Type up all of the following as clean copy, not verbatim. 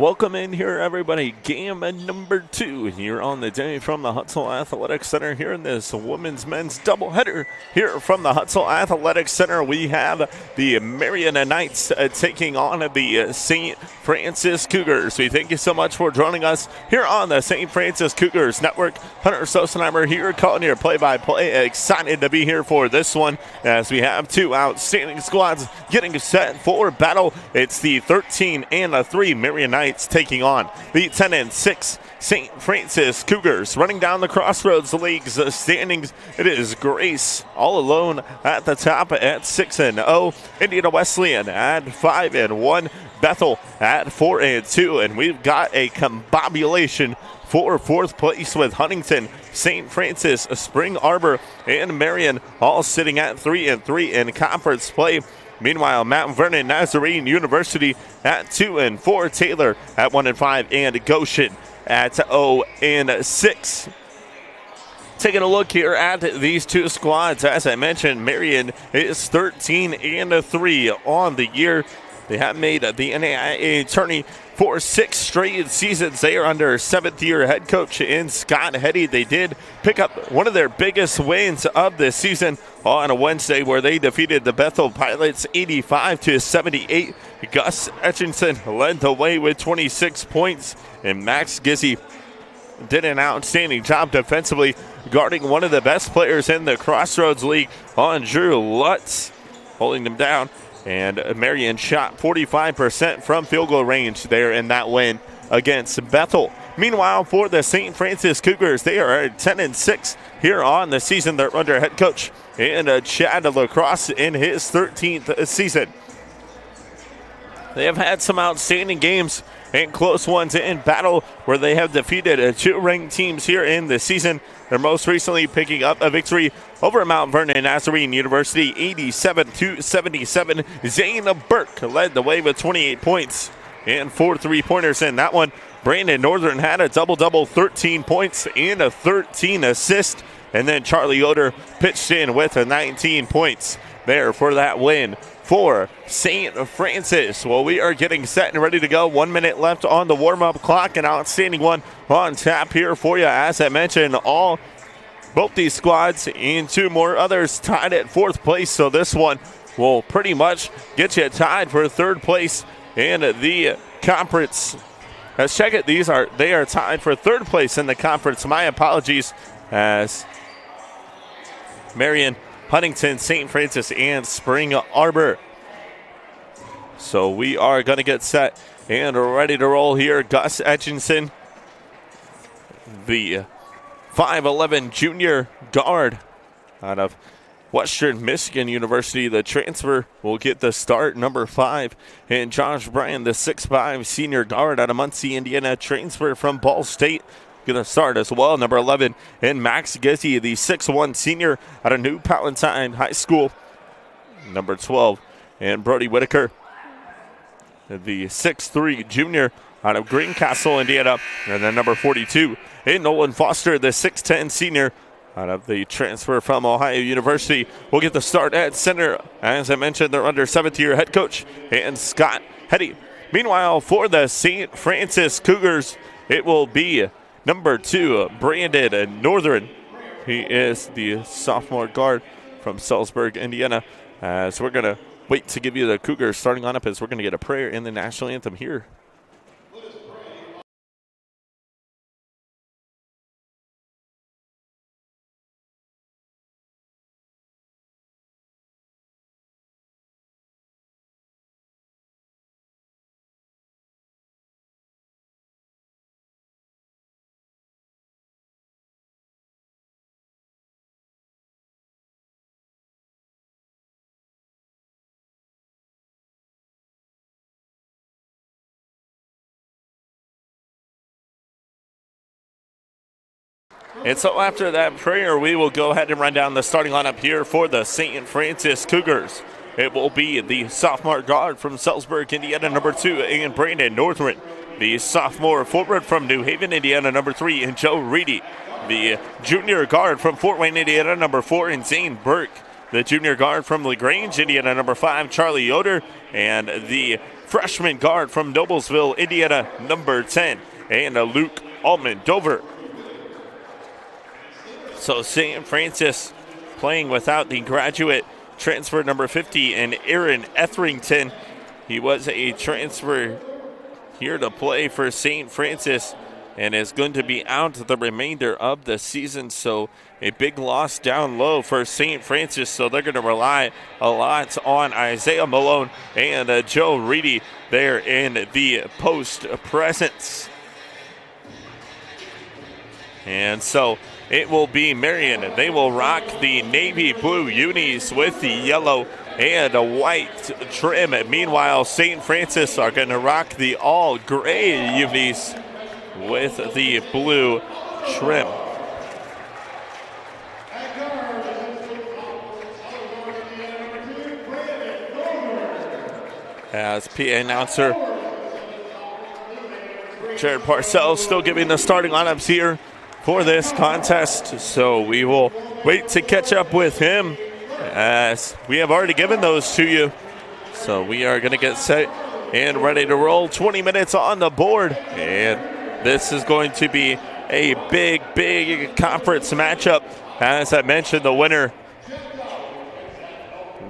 Welcome in here, everybody. Game number 2 here on the day from the Hutzel Athletic Center here in this women's men's doubleheader. Here from the Hutzel Athletic Center, we have the Marian Knights taking on the Saint Francis Cougars. We thank you so much for joining us here on the Saint Francis Cougars Network. Hunter Sosenheimer here calling your play-by-play. Excited to be here for this one as we have two outstanding squads getting set for battle. It's the 13-3 Marian Knights taking on the 10-6 Saint Francis Cougars. Running down the Crossroads League's standings, it is Grace all alone at the top at 6-0. Indiana Wesleyan at 5-1. Bethel at 4-2. And we've got a combobulation for fourth place with Huntington, St. Francis, Spring Arbor, and Marian all sitting at 3-3 in conference play. Meanwhile, Mount Vernon Nazarene University at 2-4, Taylor at 1-5, and Goshen at 0-6. Taking a look here at these two squads, as I mentioned, Marian is 13-3 on the year. They have made the NAIA tourney for 6 straight seasons. They are under 7th-year head coach in Scott Heddy. They did pick up one of their biggest wins of the season on a Wednesday where they defeated the Bethel Pilots 85-78. Gus Etchinson led the way with 26 points, and Max Gizzy did an outstanding job defensively, guarding one of the best players in the Crossroads League on Drew Lutz, holding them down. And Marian shot 45% from field goal range there in that win against Bethel. Meanwhile, for the St. Francis Cougars, they are at 10-6 here on the season. They're under head coach and Chad Lacrosse in his 13th season. They have had some outstanding games and close ones in battle where they have defeated 2 ranked teams here in the season. They're most recently picking up a victory over Mount Vernon Nazarene University 87-77. Zane Burke led the way with 28 points and 4 3-pointers in that one. Brandon Northern had a double-double, 13 points and a 13 assist. And then Charlie Yoder pitched in with 19 points there for that win for St. Francis. Well, we are getting set and ready to go. 1 minute left on the warm-up clock. An outstanding one on tap here for you. As I mentioned, both these squads and 2 more others tied at 4th place. So this one will pretty much get you tied for 3rd place in the conference. Let's check it. They are tied for 3rd place in the conference. My apologies, as Marian, Huntington, St. Francis, and Spring Arbor. So we are going to get set and ready to roll here. Gus Etchinson, the 5'11 junior guard out of Western Michigan University. The transfer will get the start, number 5. And Josh Bryan, the 6'5 senior guard out of Muncie, Indiana, transfer from Ball State, going to start as well, number 11. And Max Gizzy, the 6'1 senior out of New Palatine High School, number 12. And Brody Whitaker, the 6'3 junior out of Greencastle, Indiana, and then number 42. And Nolan Foster, the 6'10 senior out of the transfer from Ohio University, will get the start at center. As I mentioned, they're under 7th-year head coach and Scott Heddy. Meanwhile, for the St. Francis Cougars, it will be number 2, Brandon Northern. He is the sophomore guard from Salisbury, Indiana. So we're going to wait to give you the Cougars starting lineup as we're going to get a prayer in the national anthem here. And so after that prayer, we will go ahead and run down the starting lineup here for the St. Francis Cougars. It will be the sophomore guard from Salisbury, Indiana, number 2, and Brandon Northern. The sophomore forward from New Haven, Indiana, number 3, and Joe Reedy. The junior guard from Fort Wayne, Indiana, number 4, and Zane Burke. The junior guard from LaGrange, Indiana, number 5, Charlie Yoder. And the freshman guard from Noblesville, Indiana, number 10, and Luke Almondover. So St. Francis playing without the graduate transfer number 50 and Aaron Etherington. He was a transfer here to play for St. Francis and is going to be out the remainder of the season. So a big loss down low for St. Francis. So they're going to rely a lot on Isaiah Malone and Joe Reedy there in the post presence. And so it will be Marian. They will rock the navy blue unis with the yellow and a white trim. Meanwhile, St. Francis are going to rock the all gray unis with the blue trim. As PA announcer Jared Parcells still giving the starting lineups here for this contest, so we will wait to catch up with him as we have already given those to you. So we are going to get set and ready to roll. 20 minutes on the board, and this is going to be a big conference matchup. As I mentioned, the winner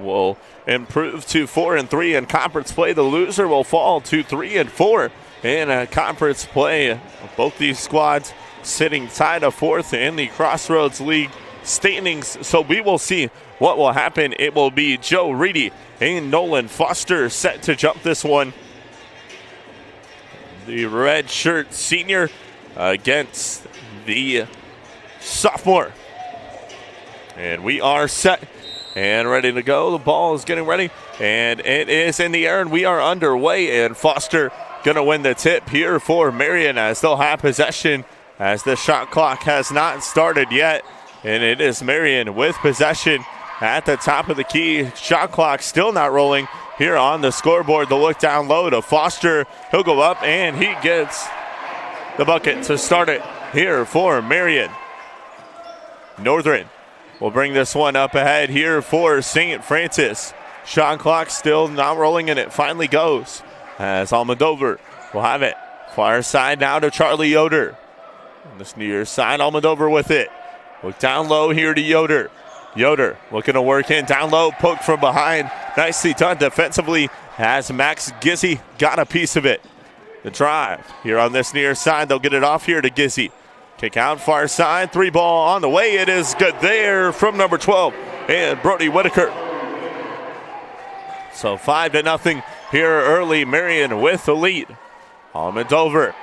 will improve to 4-3 in conference play. The loser will fall to 3-4 in conference play. Both these squads sitting tied of fourth in the Crossroads League standings. So we will see what will happen. It will be Joe Reedy and Nolan Foster set to jump this one. The red shirt senior against the sophomore. And we are set and ready to go. The ball is getting ready, and it is in the air, and we are underway. And Foster going to win the tip here for Marian as they'll have possession as the shot clock has not started yet. And it is Marian with possession at the top of the key. Shot clock still not rolling here on the scoreboard. The look down low to Foster. He'll go up, and he gets the bucket to start it here for Marian. Northern will bring this one up ahead here for St. Francis. Shot clock still not rolling, and it finally goes as Almondover will have it. Far side now to Charlie Yoder. On this near side, Almondover with it. Look down low here to Yoder. Yoder looking to work in down low, poke from behind. Nicely done defensively as Max Gizzy got a piece of it. The drive here on this near side. They'll get it off here to Gizzy. Kick out far side. 3 ball on the way. It is good there from number 12 and Brody Whitaker. So 5-0 here early. Marian with the lead. Almondover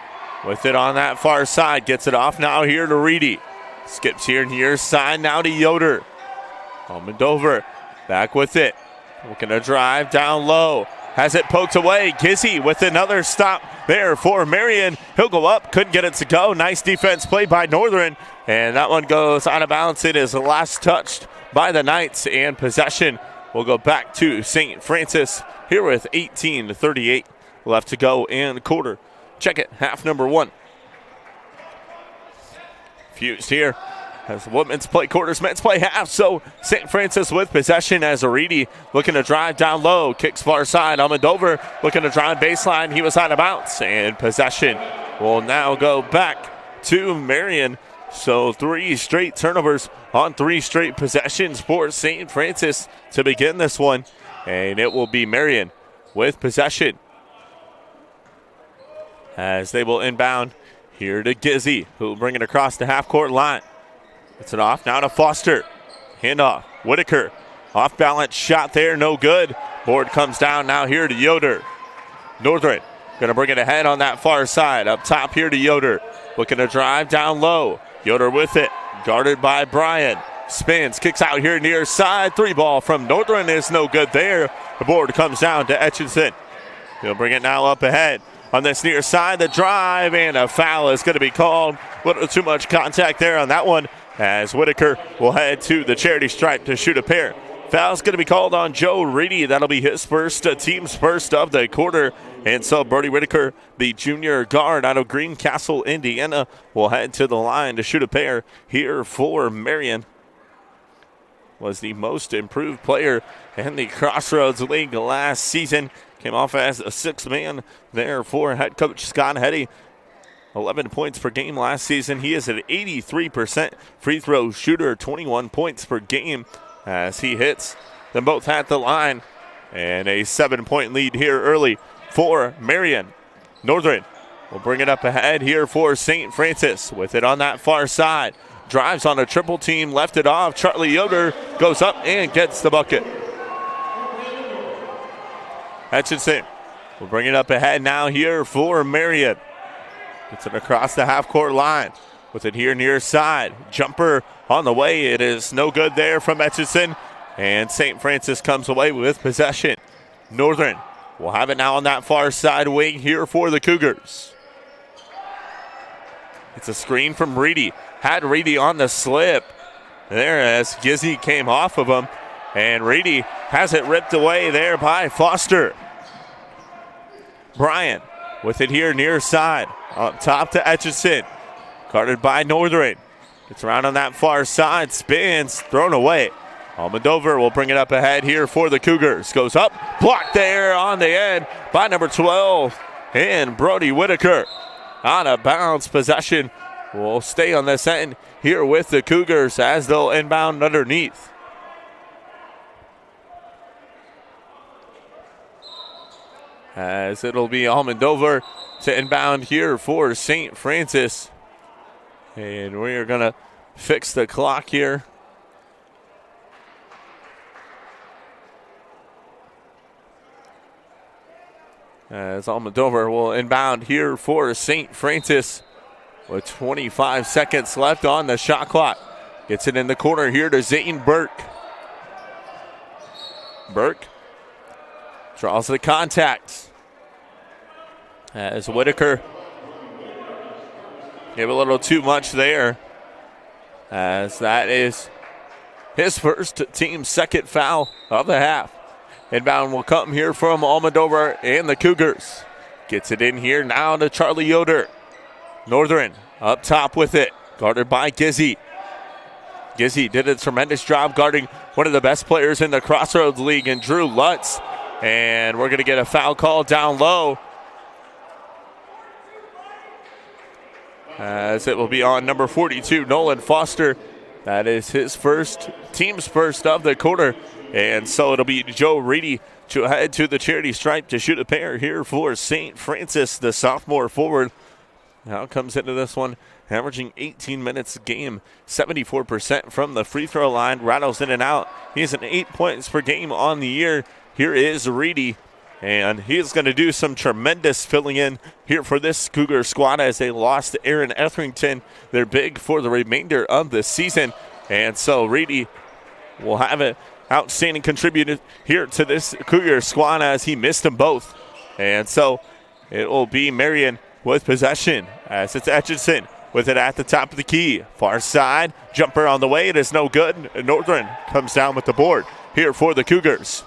with it on that far side. Gets it off now here to Reedy. Skips here near side now to Yoder. Almondover back with it. Looking to drive down low. Has it poked away. Gizzy with another stop there for Marian. He'll go up. Couldn't get it to go. Nice defense play by Northern. And that one goes out of bounds. It is last touched by the Knights. And possession will go back to St. Francis here with 18:38 left to go in the quarter. Check it. Half number 1. Fused here as women's play quarters, men's play half. So St. Francis with possession as Reedy looking to drive down low. Kicks far side. Almondover looking to drive baseline. He was out of bounds. And possession will now go back to Marian. So 3 straight turnovers on 3 straight possessions for St. Francis to begin this one. And it will be Marian with possession as they will inbound here to Gizzy, who will bring it across the half-court line. It's it off now to Foster. Handoff. Whitaker. Off-balance shot there, no good. Board comes down now here to Yoder. Northern going to bring it ahead on that far side. Up top here to Yoder. Looking to drive down low. Yoder with it. Guarded by Brian. Spins, kicks out here near side. 3 ball from Northern is no good there. The board comes down to Etchinson. He'll bring it now up ahead. On this near side, the drive, and a foul is going to be called. A little too much contact there on that one as Whitaker will head to the charity stripe to shoot a pair. Foul's going to be called on Joe Reedy. That'll be his first, team's first of the quarter. And so Brody Whitaker, the junior guard out of Greencastle, Indiana, will head to the line to shoot a pair here for Marian. was the most improved player in the Crossroads League last season. Came off as a sixth man there for head coach Scott Heddy. 11 points per game last season. He is an 83% free throw shooter, 21 points per game as he hits them both at the line. And a 7-point lead here early for Marian. Northern will bring it up ahead here for St. Francis with it on that far side. Drives on a triple team, left it off. Charlie Yoder goes up and gets the bucket. Hutchinson will bring it up ahead now here for Marian. Gets it across the half-court line with it here near side. Jumper on the way. It is no good there from Hutchinson. And St. Francis comes away with possession. Northern will have it now on that far side wing here for the Cougars. It's a screen from Reedy. Had Reedy on the slip there as Gizzy came off of him. And Reedy has it ripped away there by Foster. Bryant with it here near side. Up top to Etchison. Guarded by Northern. Gets around on that far side. Spins. Thrown away. Almodovar will bring it up ahead here for the Cougars. Goes up. Blocked there on the end by number 12. And Brody Whitaker. Out of bounds. Possession will stay on this end here with the Cougars as they'll inbound underneath. As it'll be Almodovar to inbound here for St. Francis. And we are going to fix the clock here. As Almodovar will inbound here for St. Francis with 25 seconds left on the shot clock. Gets it in the corner here to Zayton Burke. Burke draws the contact. As Whitaker gave a little too much there. As that is his first team's second foul of the half. Inbound will come here from Almodovar and the Cougars. Gets it in here now to Charlie Yoder. Northern up top with it. Guarded by Gizzy. Gizzy did a tremendous job guarding one of the best players in the Crossroads League in Drew Lutz. And we're going to get a foul call down low. As it will be on number 42, Nolan Foster. That is his first, team's first of the quarter. And so it'll be Joe Reedy to head to the charity stripe to shoot a pair here for St. Francis, the sophomore forward. Now comes into this one, averaging 18 minutes a game, 74% from the free throw line, rattles in and out. He's an 8 points per game on the year. Here is Reedy. And he's going to do some tremendous filling in here for this Cougar squad as they lost to Aaron Etherington. They're big for the remainder of the season. And so Reedy will have an outstanding contributor here to this Cougar squad as he missed them both. And so it will be Marian with possession as it's Etchison with it at the top of the key. Far side, jumper on the way. It is no good. Northern comes down with the board here for the Cougars.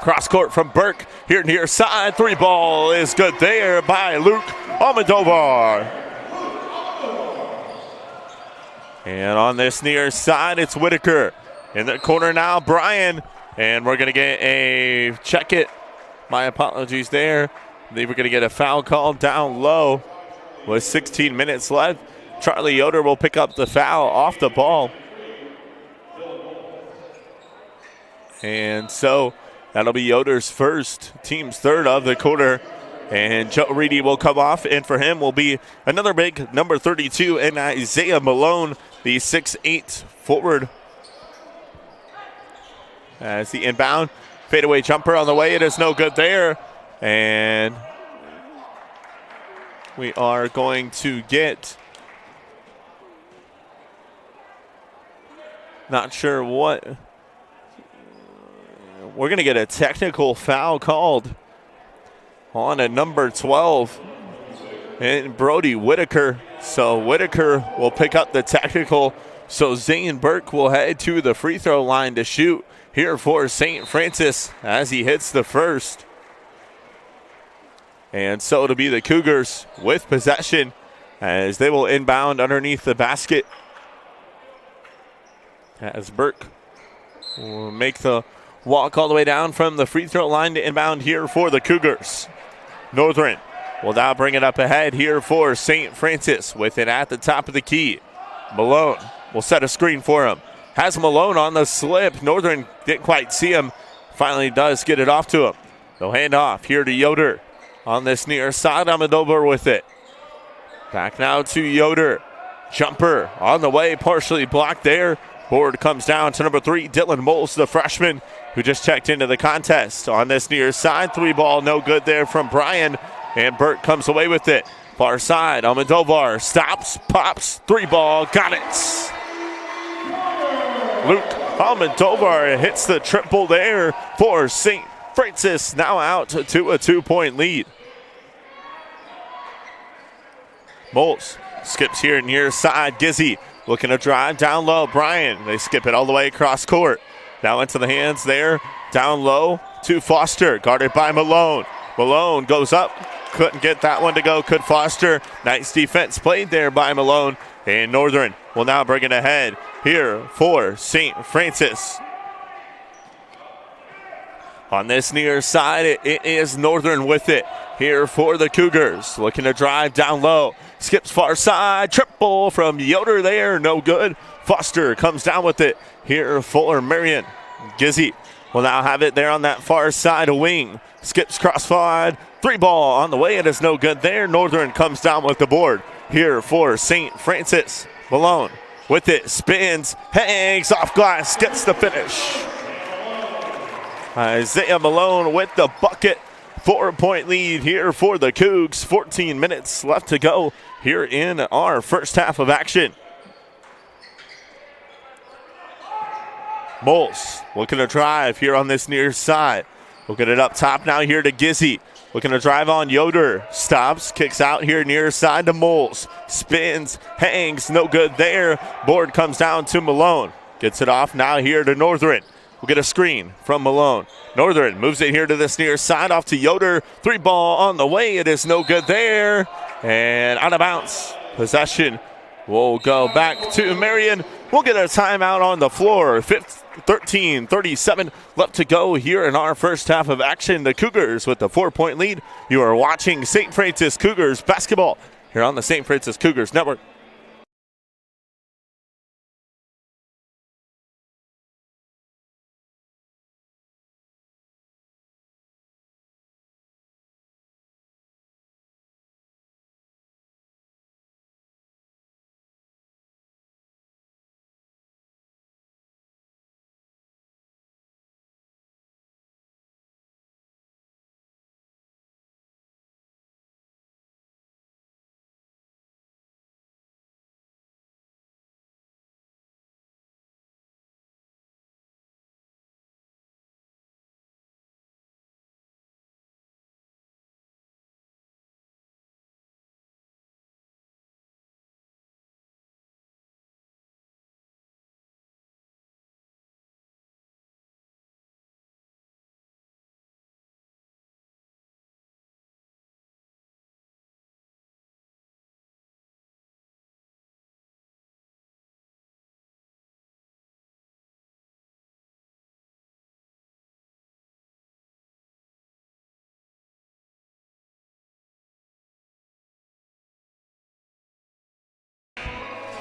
Cross court from Burke here near side. Three ball is good there by Luke Almodovar. And on this near side, it's Whitaker. In the corner now, Brian. And we're going to get a check it. My apologies there. They were going to get a foul call down low with 16 minutes left. Charlie Yoder will pick up the foul off the ball. And so that'll be Yoder's first, team's third of the quarter. And Joe Reedy will come off, and for him will be another big number 32, and Isaiah Malone, the 6'8 forward. As the inbound, fadeaway jumper on the way. It is no good there. And we are going to get, not sure what. We're going to get a technical foul called on a number 12 and Brody Whitaker. So Whitaker will pick up the technical. So Zane Burke will head to the free throw line to shoot here for St. Francis as he hits the first. And so it'll be the Cougars with possession as they will inbound underneath the basket. as Burke will make the walk all the way down from the free throw line to inbound here for the Cougars. Northern will now bring it up ahead here for St. Francis with it at the top of the key. Malone will set a screen for him. Has Malone on the slip. Northern didn't quite see him. Finally does get it off to him. They'll hand off here to Yoder on this near side. Almodovar with it. Back now to Yoder. Jumper on the way, partially blocked there. Board comes down to number 3, Dylan Moles, the freshman, who just checked into the contest. On this near side, 3 ball, no good there from Brian. And Burt comes away with it. Far side, Almodovar stops, pops, 3 ball, got it. Luke Almodovar hits the triple there for St. Francis, now out to a 2-point lead. Moles skips here near side. Gizzy looking to drive down low. Brian, they skip it all the way across court. Now into the hands there. Down low to Foster, guarded by Malone. Malone goes up. Couldn't get that one to go. Could Foster. Nice defense played there by Malone. And Northern will now bring it ahead here for St. Francis. On this near side, it is Northern with it here for the Cougars. Looking to drive down low. Skips far side. Triple from Yoder there. No good. Foster comes down with it here for Marian. Gizzy will now have it there on that far side wing. Skips crossfield. 3 ball on the way. It is no good there. Northern comes down with the board here for St. Francis. Malone with it. Spins. Hangs off glass. Gets the finish. Isaiah Malone with the bucket. 4-point lead here for the Cougs. 14 minutes left to go here in our first half of action. Moles looking to drive here on this near side. We'll get it up top now here to Gizzy. Looking to drive on Yoder. Stops, kicks out here near side to Moles. Spins, hangs, no good there. Board comes down to Malone. Gets it off now here to Northern. We'll get a screen from Malone. Northern moves it here to this near side off to Yoder. 3 ball on the way. It is no good there. And out of bounds. Possession will go back to Marian. We'll get a timeout on the floor. 13:37 left to go here in our first half of action. The Cougars with the 4-point lead. You are watching St. Francis Cougars basketball here on the St. Francis Cougars Network.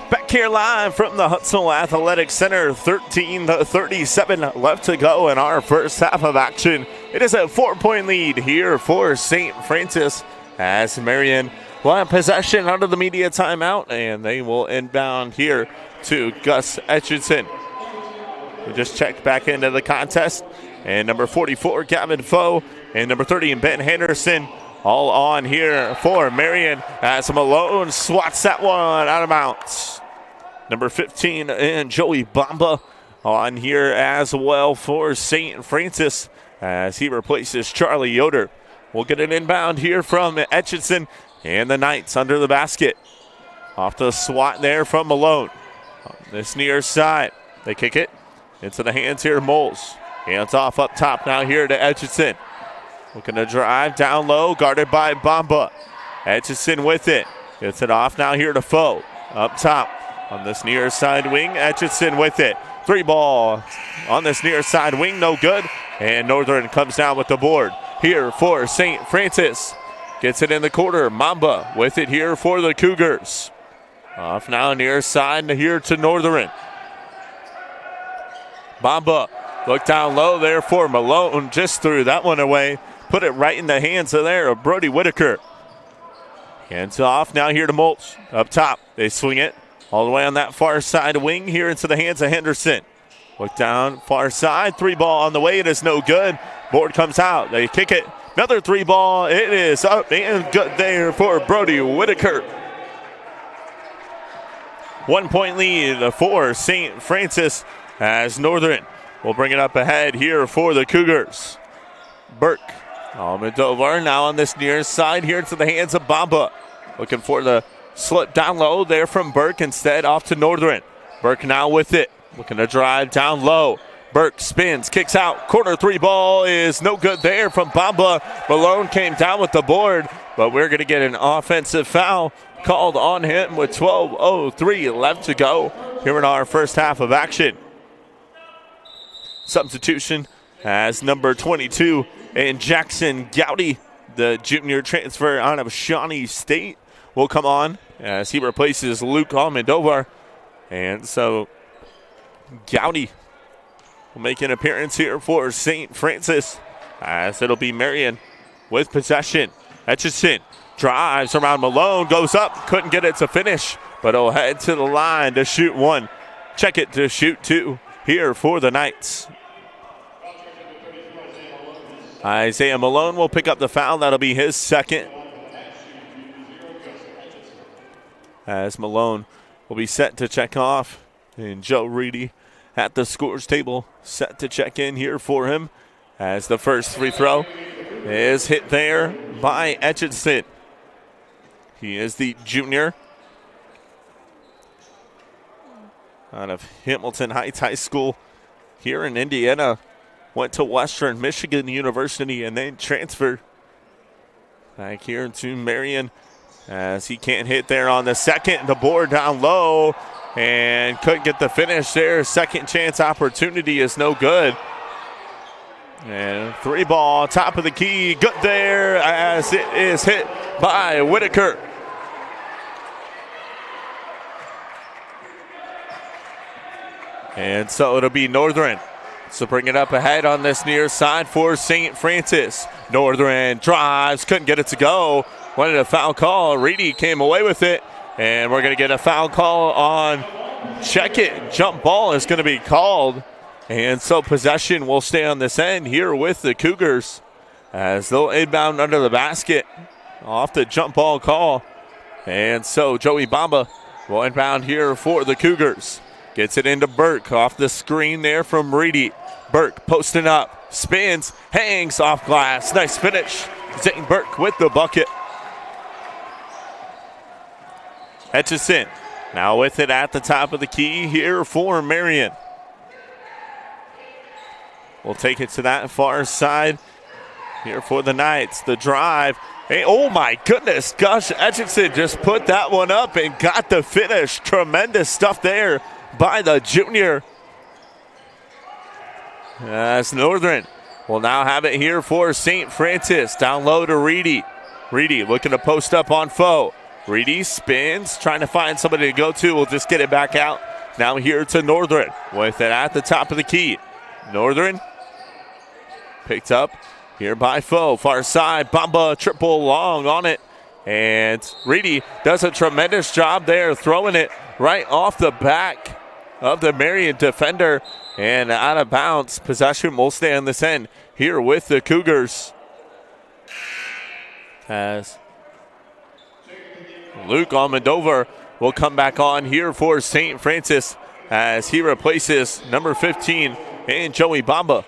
Back here live from the Hutzel Athletic Center, 13:37 left to go in our first half of action. It is a 4-point lead here for St. Francis as Marian will have possession out of the media timeout, and they will inbound here to Gus Etchison. We just checked back into the contest, and number 44, Gavin Foe, and number 30, Ben Henderson, all on here for Marian as Malone swats that one out of bounds. Number 15 and Joey Bamba on here as well for St. Francis as he replaces Charlie Yoder. We'll get an inbound here from Etchison and the Knights under the basket. Off the swat there from Malone. On this near side, they kick it into the hands here, Moles. Hands off up top now here to Etchison. Looking to drive down low, guarded by Bamba. Etchison with it. Gets it off now here to Foe. Up top on this near side wing, Etchison with it. Three ball on this near side wing, no good. And Northern comes down with the board here for St. Francis. Gets it in the corner. Mamba with it here for the Cougars. Off now near side here to Northern. Mamba look down low there for Malone. Just threw that one away. Put it right in the hands of Brody Whitaker. Hands off now here to Mulch. Up top, they swing it all the way on that far side wing here into the hands of Henderson. Look down, far side, three ball on the way. It is no good. Board comes out. They kick it. Another three ball. It is up and good there for Brody Whitaker. 1 point lead for St. Francis as Northern will bring it up ahead here for the Cougars. Burke. Almodovar now on this near side here to the hands of Bamba. Looking for the slip down low there from Burke. Instead off to Northern. Burke now with it. Looking to drive down low. Burke spins, kicks out. Corner three ball is no good there from Bamba. Malone came down with the board, but we're going to get an offensive foul called on him with 12:03 left to go here in our first half of action. Substitution as number 22 and Jackson Gowdy, the junior transfer out of Shawnee State, will come on as he replaces Luke Almodovar. And so Gowdy will make an appearance here for St. Francis as it'll be Marian with possession. Etchison drives around Malone, goes up, couldn't get it to finish, but he'll head to the line to shoot one. Check it to shoot two here for the Knights. Isaiah Malone will pick up the foul. That'll be his second. As Malone will be set to check off. And Joe Reedy at the scores table set to check in here for him. As the first free throw is hit there by Etchison. He is the junior out of Hamilton Heights High School here in Indiana. Went to Western Michigan University and then transferred back here to Marian as he can't hit there on the second. The board down low and couldn't get the finish there. Second chance opportunity is no good. And three ball, top of the key, good there as it is hit by Whitaker. And so it'll be Northern. So bring it up ahead on this near side for St. Francis. Northern drives, couldn't get it to go. Wanted a foul call. Reedy came away with it. And we're going to get a foul call on check it. Jump ball is going to be called. And so possession will stay on this end here with the Cougars as they'll inbound under the basket off the jump ball call. And so Joey Bamba will inbound here for the Cougars. Gets it into Burke off the screen there from Reedy. Burke posting up, spins, hangs off glass. Nice finish. Zane Burke with the bucket. Etchison now with it at the top of the key here for Marian. We'll take it to that far side here for the Knights. The drive. Hey, oh my goodness, gosh, Etchison just put that one up and got the finish. Tremendous stuff there by the junior. As Northern will now have it here for St. Francis. Down low to Reedy. Reedy looking to post up on Foe. Reedy spins, trying to find somebody to go to. We'll just get it back out. Now here to Northern with it at the top of the key. Northern picked up here by Foe. Far side, Bamba triple long on it. And Reedy does a tremendous job there, throwing it right off the back of the Marian defender and out of bounds. Possession will stay on this end here with the Cougars. As Luke Almodovar will come back on here for St. Francis as he replaces number 15 and Joey Bamba.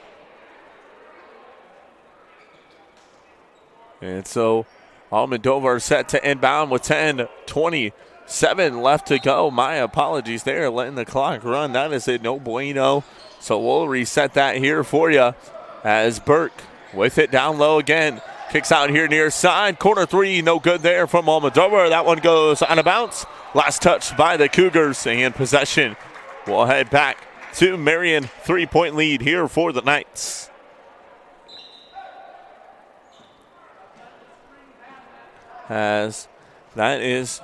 And so Almodovar set to inbound with 10:27 left to go. My apologies there, letting the clock run. That is a no bueno. So we'll reset that here for you as Burke with it down low again. Kicks out here near side. Corner three, no good there from Almodovar. That one goes out of bounds. Last touch by the Cougars, and possession will head back to Marian. 3-point lead here for the Knights. As that is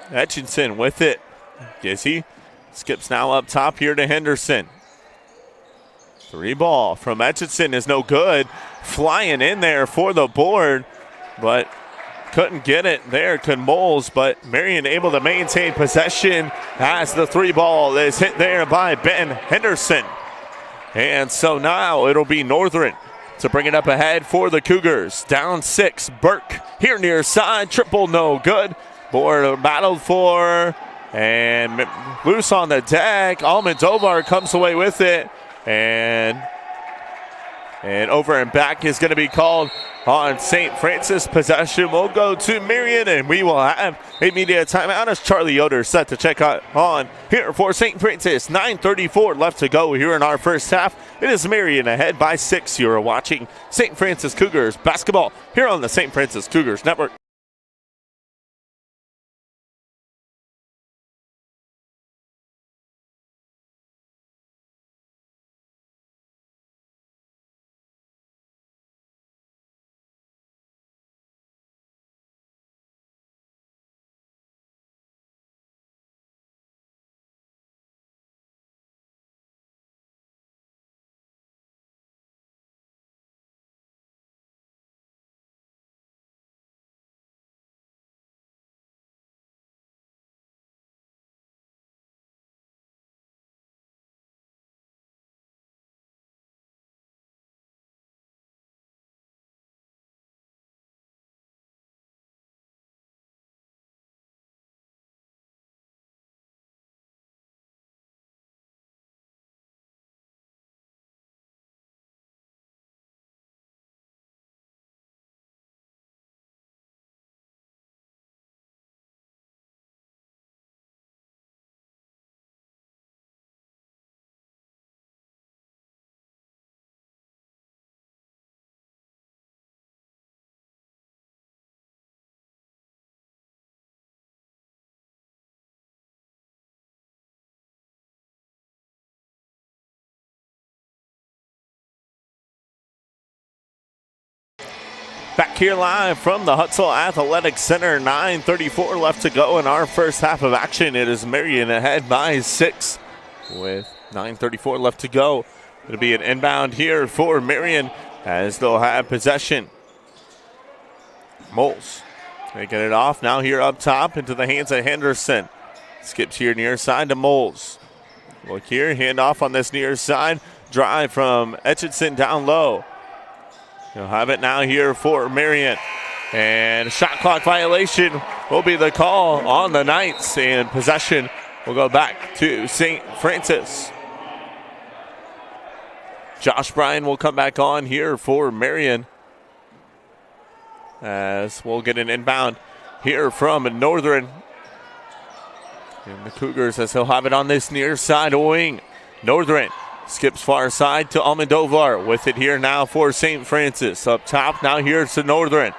Etchinson with it. Gizzy skips now up top here to Henderson. 3 ball from Etchinson is no good. Flying in there for the board, but couldn't get it there. Could Moles, but Marian able to maintain possession as the 3 ball is hit there by Ben Henderson. And so now it'll be Northern to bring it up ahead for the Cougars. Down 6, Burke here near side, triple no good. Board battled for, and loose on the deck. Almodovar comes away with it, and over and back is going to be called on Saint Francis. Possession will go to Marian, and we will have a media timeout as Charlie Yoder set to check on here for Saint Francis. 9:34 left to go here in our first half. It is Marian ahead by 6. You're watching Saint Francis Cougars basketball here on the Saint Francis Cougars Network. Back here live from the Hutzel Athletic Center. 9:34 left to go in our first half of action. It is Marian ahead by 6 with 9:34 left to go. It'll be an inbound here for Marian as they'll have possession. Moles taking it off now here up top into the hands of Henderson. Skips here near side to Moles. Look here, handoff on this near side. Drive from Etchinson down low. You'll have it now here for Marian. And shot clock violation will be the call on the Knights. And possession will go back to St. Francis. Josh Bryan will come back on here for Marian. As we'll get an inbound here from Northern. And the Cougars as he'll have it on this near side wing. Northern skips far side to Almodovar with it here now for St. Francis. Up top now here to Northern.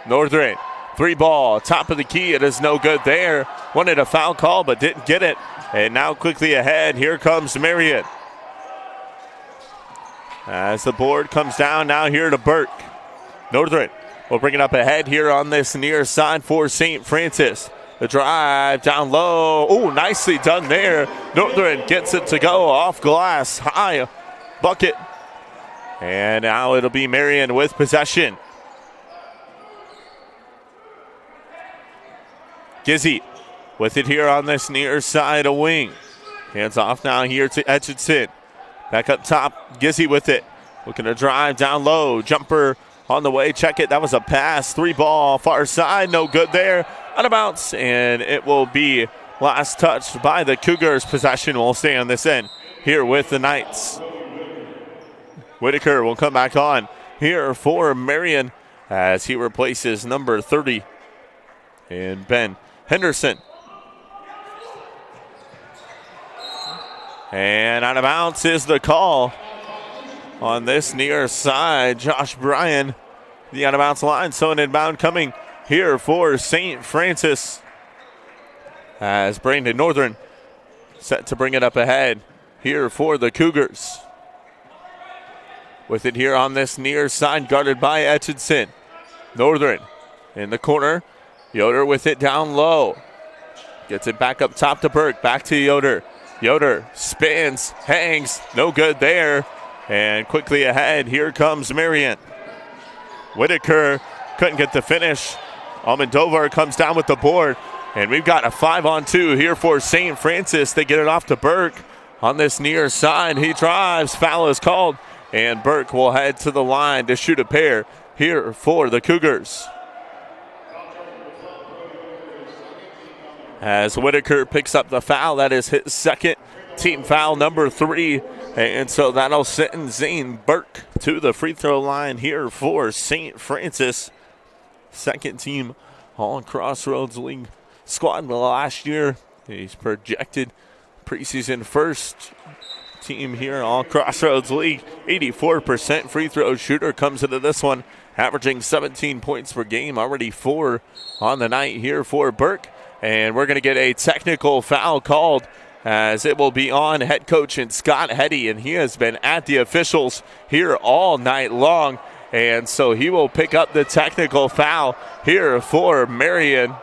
Northern, 3 ball, top of the key. It is no good there. Wanted a foul call but didn't get it. And now quickly ahead, here comes Marian. As the board comes down now here to Burke. Northern will bring it up ahead here on this near side for St. Francis. The drive down low. Oh, nicely done there. Northern gets it to go off glass. High bucket. And now it'll be Marian with possession. Gizzy with it here on this near side of wing. Hands off now here to Etchinson. Back up top. Gizzy with it. Looking to drive down low. Jumper on the way. Check it. That was a pass. 3 ball far side. No good there. Out of bounds, and it will be last touched by the Cougars. Possession will stay on this end here with the Knights. Whitaker will come back on here for Marian as he replaces number 30 and Ben Henderson. And out of bounds is the call on this near side. Josh Bryan, the out of bounds line. So an inbound coming here for St. Francis. As Brandon Northern set to bring it up ahead here for the Cougars. With it here on this near side, guarded by Etchison. Northern in the corner. Yoder with it down low. Gets it back up top to Burke. Back to Yoder. Yoder spins, hangs, no good there. And quickly ahead, here comes Marian. Whitaker couldn't get the finish. Almodovar comes down with the board. And we've got a 5-on-2 here for St. Francis. They get it off to Burke on this near side. He drives, foul is called. And Burke will head to the line to shoot a pair here for the Cougars. As Whitaker picks up the foul, that is his second team foul, number 3. And so that'll send Zane Burke to the free throw line here for St. Francis. Second team All-Crossroads League squad last year. He's projected preseason first team here, All-Crossroads League. 84% free throw shooter comes into this one, averaging 17 points per game, already 4 on the night here for Burke. And we're going to get a technical foul called as it will be on head coach and Scott Hetty, and he has been at the officials here all night long. And so he will pick up the technical foul here for Marian.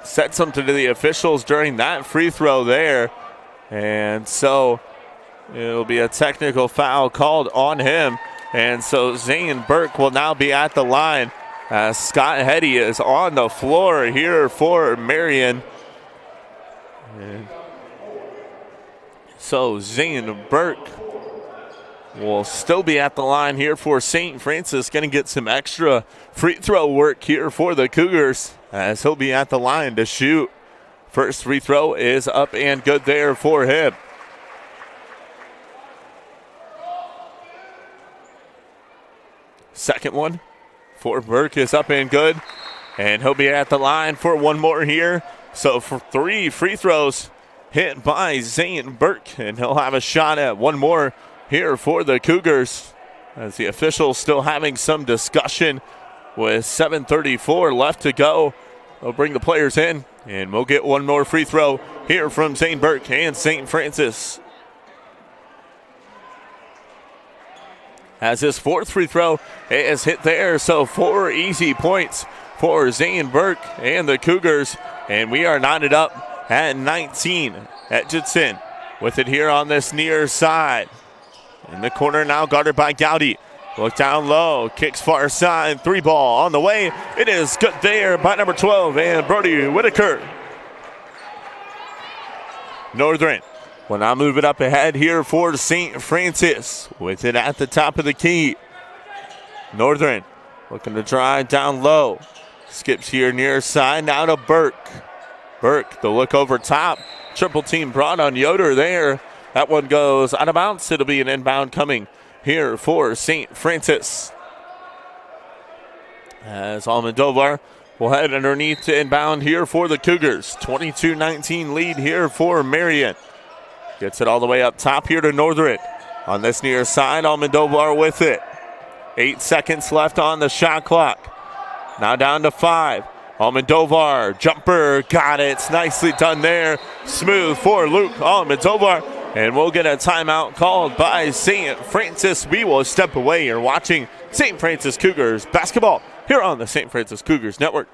Said something to the officials during that free throw there. And so it'll be a technical foul called on him. And so Zane Burke will now be at the line as Scott Hetty is on the floor here for Marian. And so Zane Burke will still be at the line here for St. Francis. Going to get some extra free throw work here for the Cougars as he'll be at the line to shoot. First free throw is up and good there for him. Second one for Burke is up and good. And he'll be at the line for one more here. So for 3 free throws hit by Zane Burke. And he'll have a shot at one more here for the Cougars. As the officials still having some discussion with 7:34 left to go. They'll bring the players in. And we'll get one more free throw here from Zane Burke and St. Francis. As his 4th free throw is hit there. So 4 easy points for Zane Burke and the Cougars. And we are knotted up at 19. Etchison with it here on this near side. In the corner now, guarded by Gowdy. Look down low, kicks far side, 3 ball on the way. It is good there by number 12 and Brody Whitaker. Northern will now move it up ahead here for St. Francis with it at the top of the key. Northern looking to drive down low. Skips here near side, now to Burke. Burke, the look over top. Triple team brought on Yoder there. That one goes out of bounds. It'll be an inbound coming here for St. Francis. As Almodovar will head underneath to inbound here for the Cougars. 22-19 lead here for Marian. Gets it all the way up top here to Northern. On this near side, Almodovar with it. 8 seconds left on the shot clock. Now down to 5. Almodovar, jumper, got it. It's nicely done there. Smooth for Luke Almodovar. And we'll get a timeout called by St. Francis. We will step away. You're watching St. Francis Cougars basketball here on the St. Francis Cougars Network.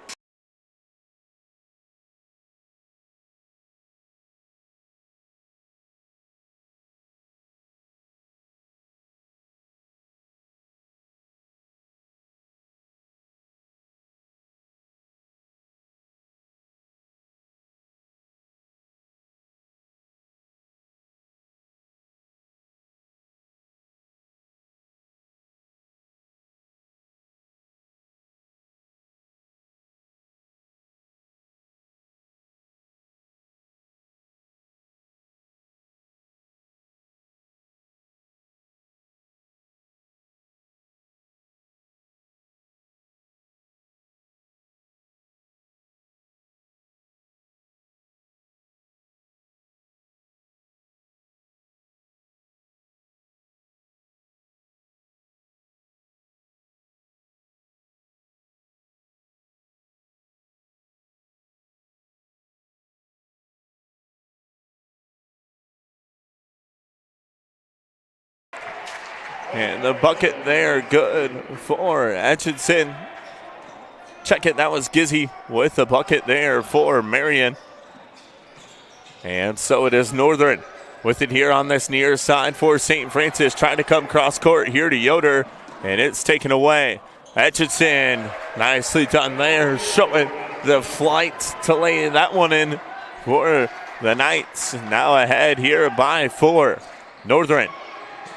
And the bucket there, good for Atchison. Check it, that was Gizzy with the bucket there for Marian. And so it is Northern with it here on this near side for St. Francis, trying to come cross court here to Yoder, and it's taken away. Atchison, nicely done there, showing the flight to lay that one in for the Knights. Now ahead here by 4. Northern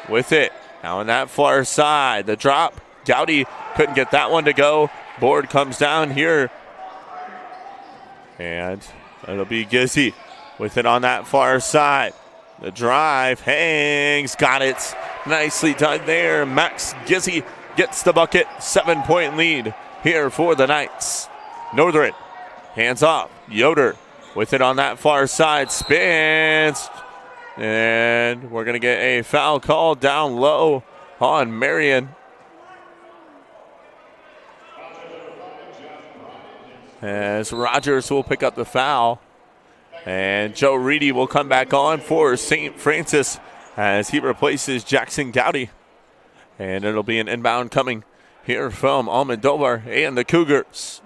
with it. Now on that far side, the drop. Gowdy couldn't get that one to go. Board comes down here. And it'll be Gizzy with it on that far side. The drive hangs, got it. Nicely done there. Max Gizzy gets the bucket. 7-point lead here for the Knights. Northern, hands off. Yoder with it on that far side. Spins. And we're going to get a foul call down low on Marian. As Rogers will pick up the foul. And Joe Reedy will come back on for St. Francis as he replaces Jackson Gowdy. And it'll be an inbound coming here from Almodovar and the Cougars.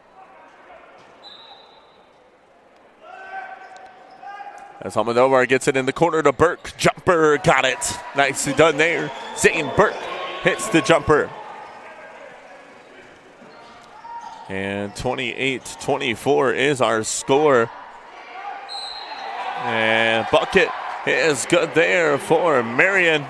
As Almodovar gets it in the corner to Burke. Jumper, got it. Nicely done there. Zane Burke hits the jumper. And 28-24 is our score. And bucket is good there for Marian.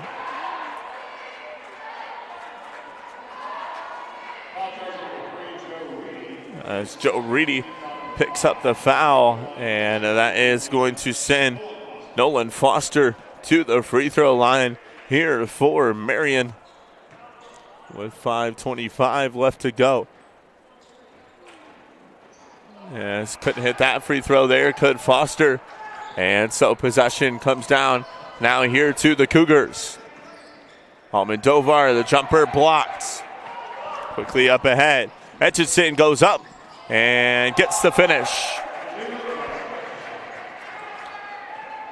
As Joe Reedy picks up the foul, and that is going to send Nolan Foster to the free throw line here for Marian with 5:25 left to go. Yes, couldn't hit that free throw there, could Foster. And so possession comes down now here to the Cougars. Almodovar, the jumper blocked. Quickly up ahead. Etchison goes up and gets the finish.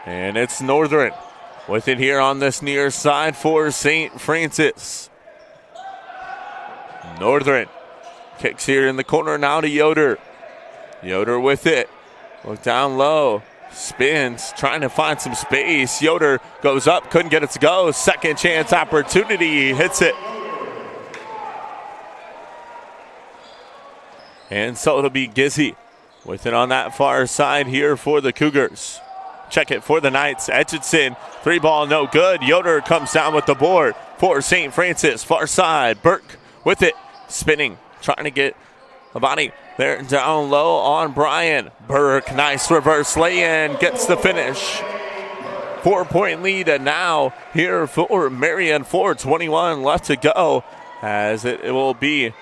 And it's Northern with it here on this near side for St. Francis. Northern kicks here in the corner now to Yoder. Yoder with it. Look down low. Spins, trying to find some space. Yoder goes up, couldn't get it to go. Second chance opportunity, hits it. And so it'll be Gizzy with it on that far side here for the Cougars. Check it for the Knights. Etchison, 3-ball, no good. Yoder comes down with the board for St. Francis. Far side, Burke with it, spinning, trying to get a body there down low on Brian. Burke, nice reverse lay-in, gets the finish. 4-point lead and now here for Marian. 4:21 left to go as it will be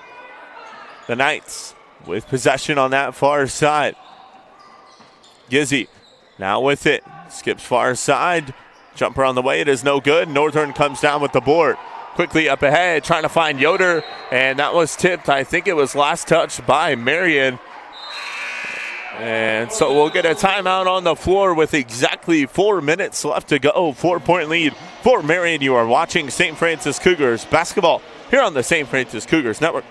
the Knights with possession on that far side. Gizzy now with it, skips far side. Jumper on the way, it is no good. Northern comes down with the board. Quickly up ahead, trying to find Yoder, and that was tipped. I think it was last touched by Marian. And so we'll get a timeout on the floor with exactly 4 minutes left to go. 4-point lead for Marian. You are watching St. Francis Cougars basketball here on the St. Francis Cougars Network.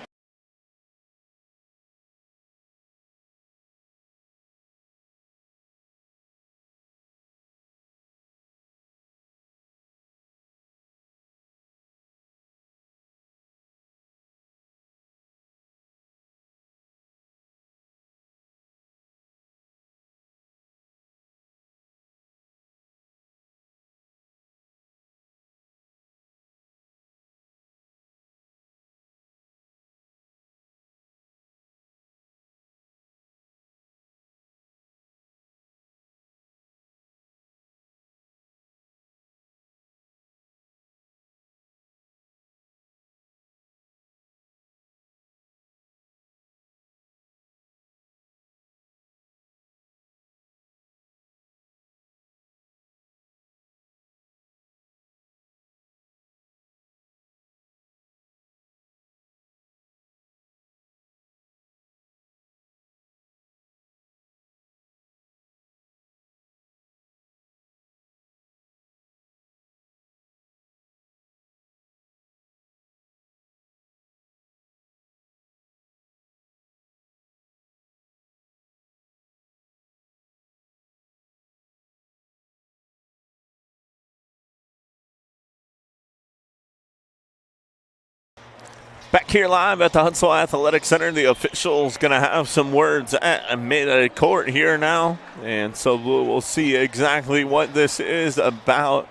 Back here live at the Huntsville Athletic Center, the official's going to have some words at mid-court here now. And so we'll see exactly what this is about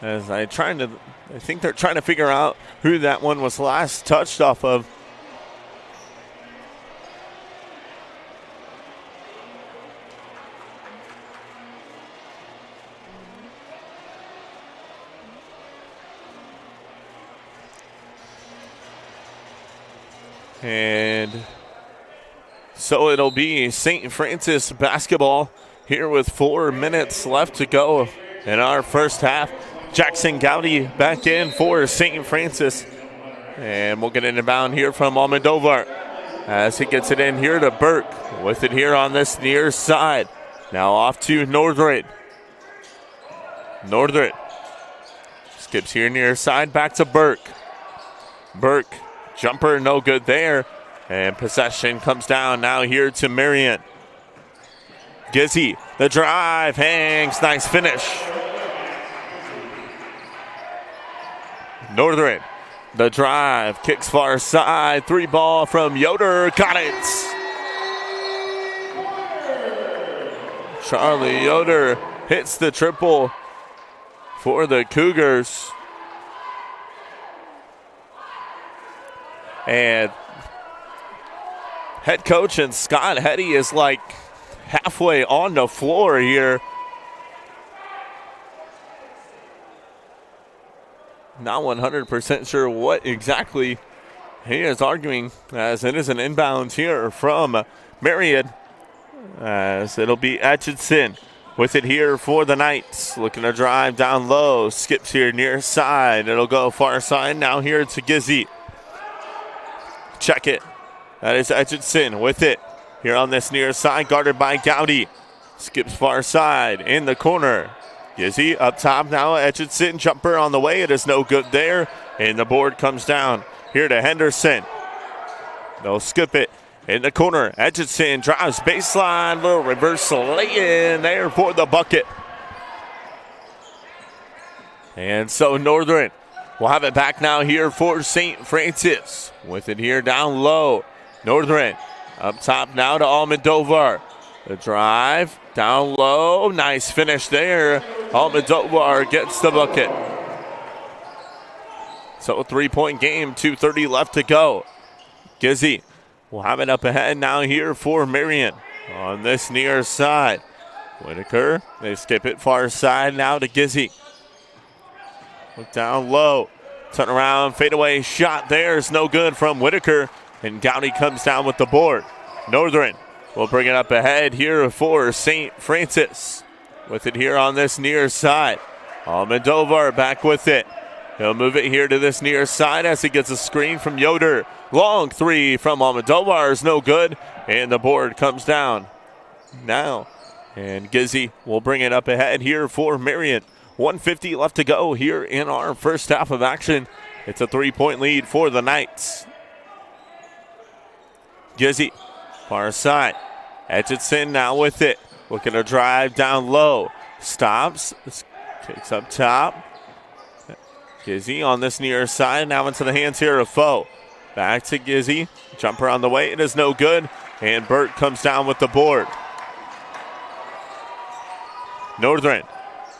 as I think they're trying to figure out who that one was last touched off of. And so it'll be Saint Francis basketball here with 4 minutes left to go in our first half. Jackson Gowdy back in for Saint Francis. And we'll get an inbound here from Almodovar as he gets it in here to Burke with it here on this near side. Now off to Northern. Northern skips here near side back to Burke. Burke. Jumper no good there. And possession comes down now here to Marian. Gizzy, the drive, hangs, nice finish. Northern, the drive, kicks far side, 3-ball from Yoder, got it. Charlie Yoder hits the triple for the Cougars. And head coach and Scott Hetty is like halfway on the floor here. Not 100% sure what exactly he is arguing, as it is an inbound here from Marian, as it'll be Atchison with it here for the Knights. Looking to drive down low, skips here near side. It'll go far side now here to Gizzy. Check it. That is Atchison with it. Here on this near side, guarded by Gowdy. Skips far side in the corner. Gizzy up top now. Atchison, jumper on the way. It is no good there. And the board comes down. Here to Henderson. They'll skip it in the corner. Atchison drives baseline. Little reverse lay-in there for the bucket. And so Northern will have it back now here for St. Francis. With it here down low. Northern up top now to Almodovar. The drive down low. Nice finish there. Almodovar gets the bucket. So a 3-point game, 2:30 left to go. Gizzy will have it up ahead now here for Marian on this near side. Whitaker, they skip it far side now to Gizzy. Look down low. Turn around, fadeaway shot there is no good from Whitaker. And Gowdy comes down with the board. Northern will bring it up ahead here for St. Francis. With it here on this near side. Almodovar back with it. He'll move it here to this near side as he gets a screen from Yoder. Long three from Almodovar is no good. And the board comes down now. And Gizzy will bring it up ahead here for Marian. 1:50 left to go here in our first half of action. It's a 3-point lead for the Knights. Gizzy, far side. Atchison now with it. Looking to drive down low. Stops. Kicks up top. Gizzy on this near side. Now into the hands here of Foe. Back to Gizzy. Jumper on the way. It is no good. And Burt comes down with the board. Northern.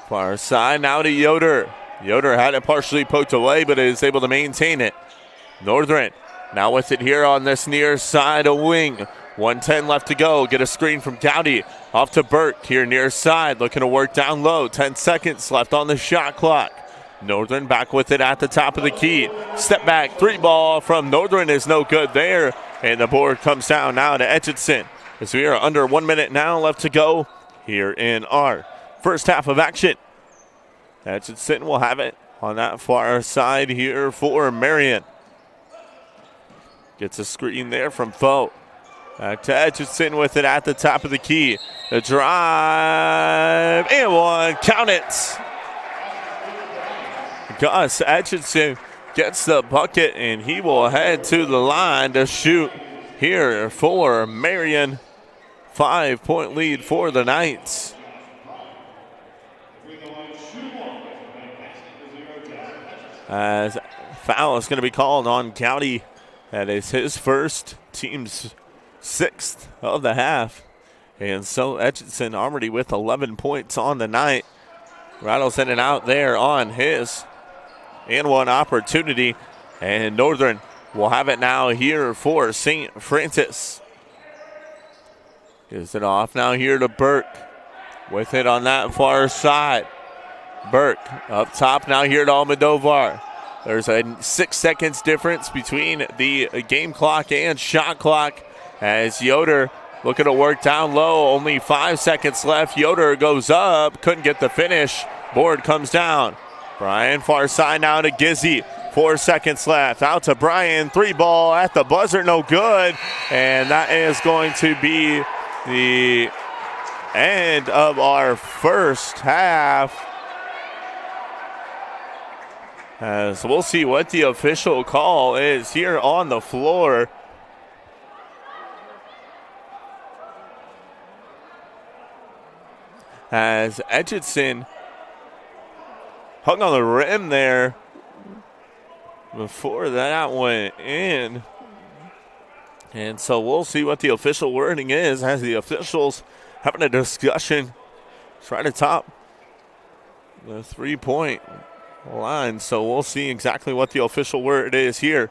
Far side now to Yoder. Yoder had it partially poked away, but is able to maintain it. Northern now with it here on this near side, a wing. 1:10 left to go. Get a screen from Gowdy. Off to Burke here near side. Looking to work down low. 10 seconds left on the shot clock. Northern back with it at the top of the key. Step back, 3-ball from Northern is no good there. And the board comes down now to Atchison. As we are under 1 minute now left to go here in our first half of action. Atchison will have it on that far side here for Marian. Gets a screen there from Foe. Back to Atchison with it at the top of the key. The drive and one. Count it. Gus Atchison gets the bucket and he will head to the line to shoot here for Marian. 5-point lead for the Knights. As foul is going to be called on Gowdy That is his first, team's sixth of the half. And so Etchison already with 11 points on the night. Rattles in and out there on his and one opportunity. And Northern will have it now here for St. Francis. Gives it off now here to Burke. With it on that far side. Burke up top now here to Almodovar. There's a 6 seconds difference between the game clock and shot clock as Yoder looking to work down low. Only 5 seconds left. Yoder goes up. Couldn't get the finish. Board comes down. Brian far side now to Gizzy. 4 seconds left. Out to Brian. 3 ball at the buzzer. No good. And that is going to be the end of our first half. As we'll see what the official call is here on the floor. As Etchison hung on the rim there before that went in. And so we'll see what the official wording is as the officials having a discussion trying to top the 3-point line. So we'll see exactly what the official word is here.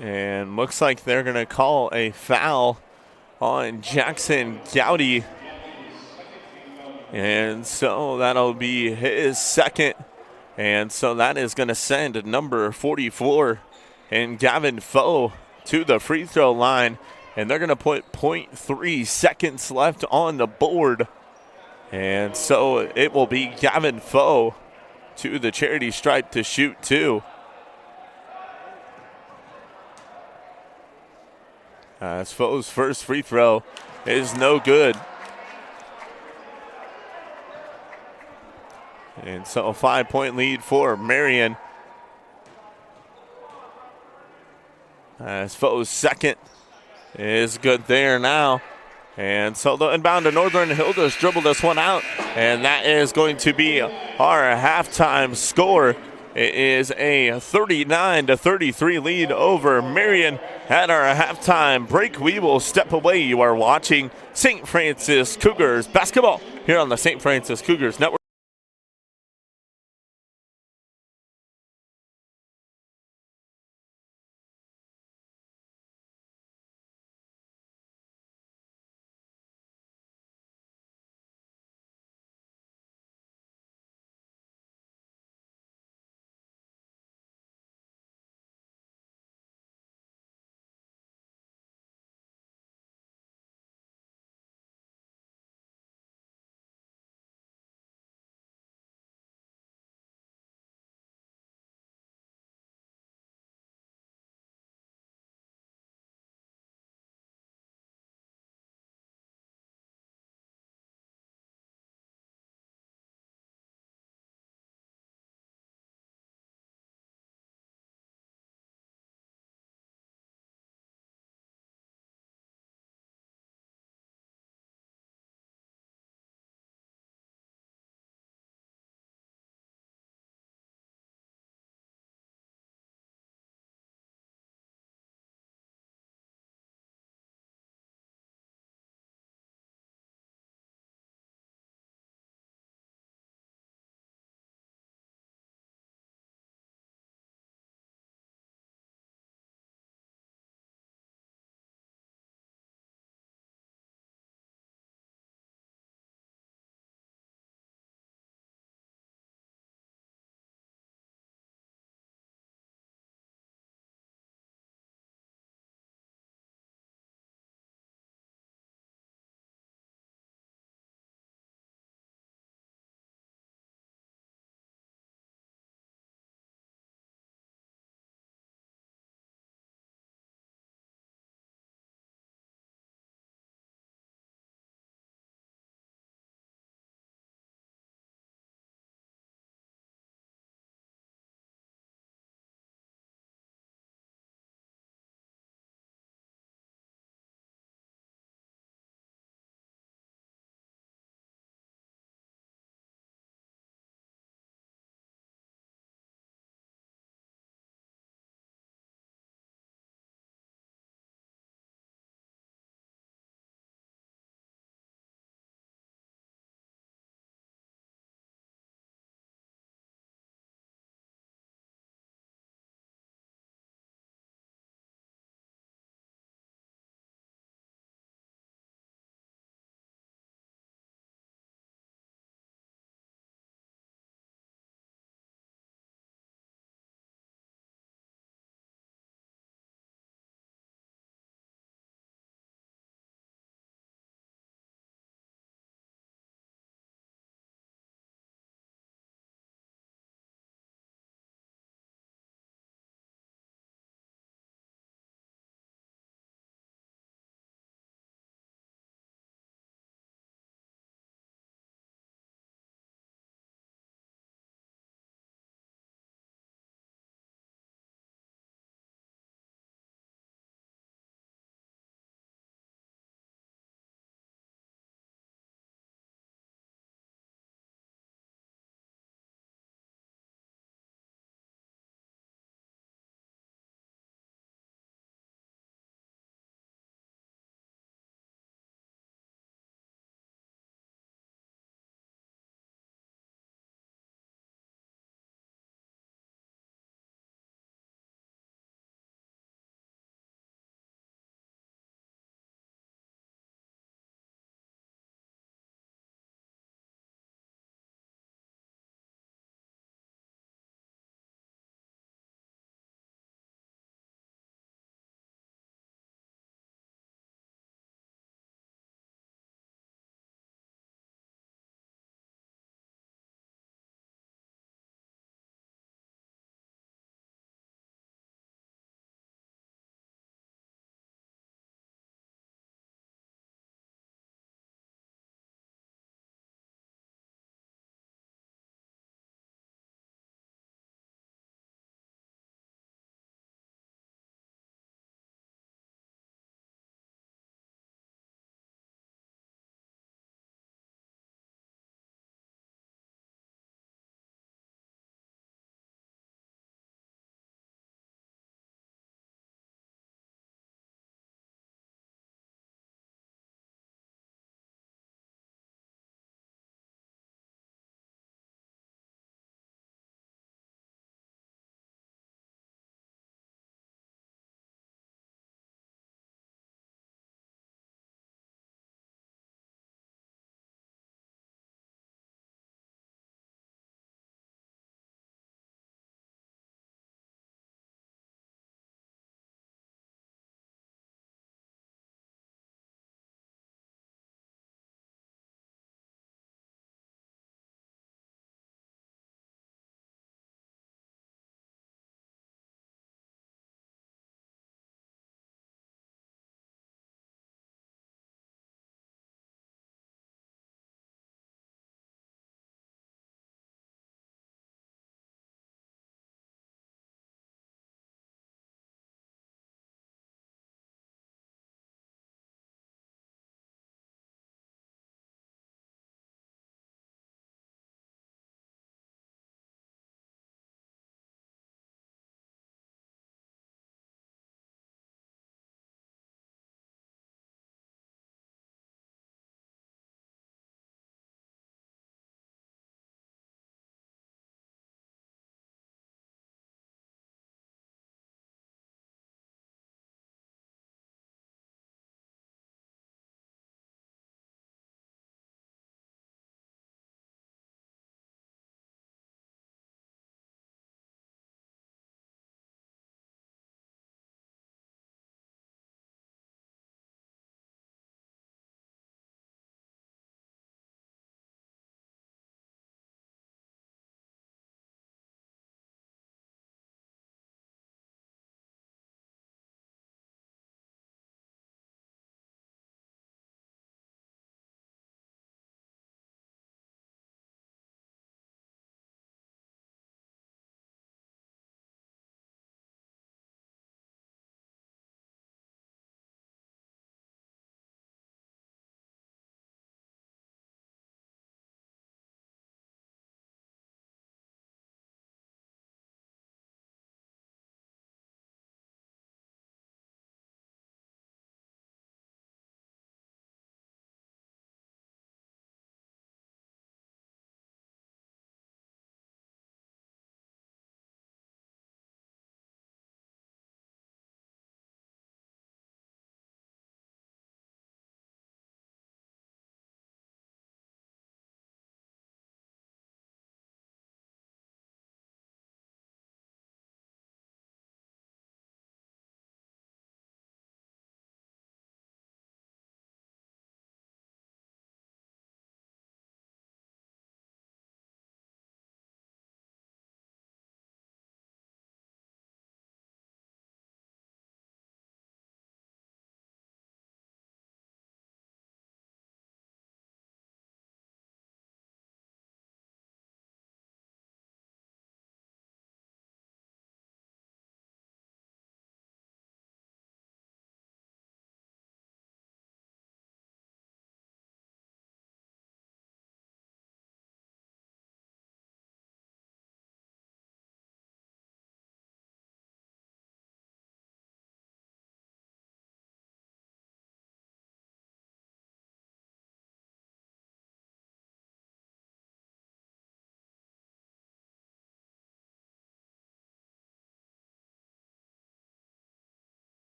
And looks like they're going to call a foul on Jackson Gowdy. And so that'll be his second. And so that is going to send number 44 and Gavin Foe to the free throw line. And they're going to put 0.3 seconds left on the board. And so it will be Gavin Foe to the charity stripe to shoot 2. As Foe's first free throw is no good. And so a 5-point lead for Marian. As Foe's second is good there now. And so the inbound to Northern. He'll just dribble this one out. And that is going to be our halftime score. It is a 39-33 lead over Marian. At our halftime break, we will step away. You are watching St. Francis Cougars basketball here on the St. Francis Cougars Network.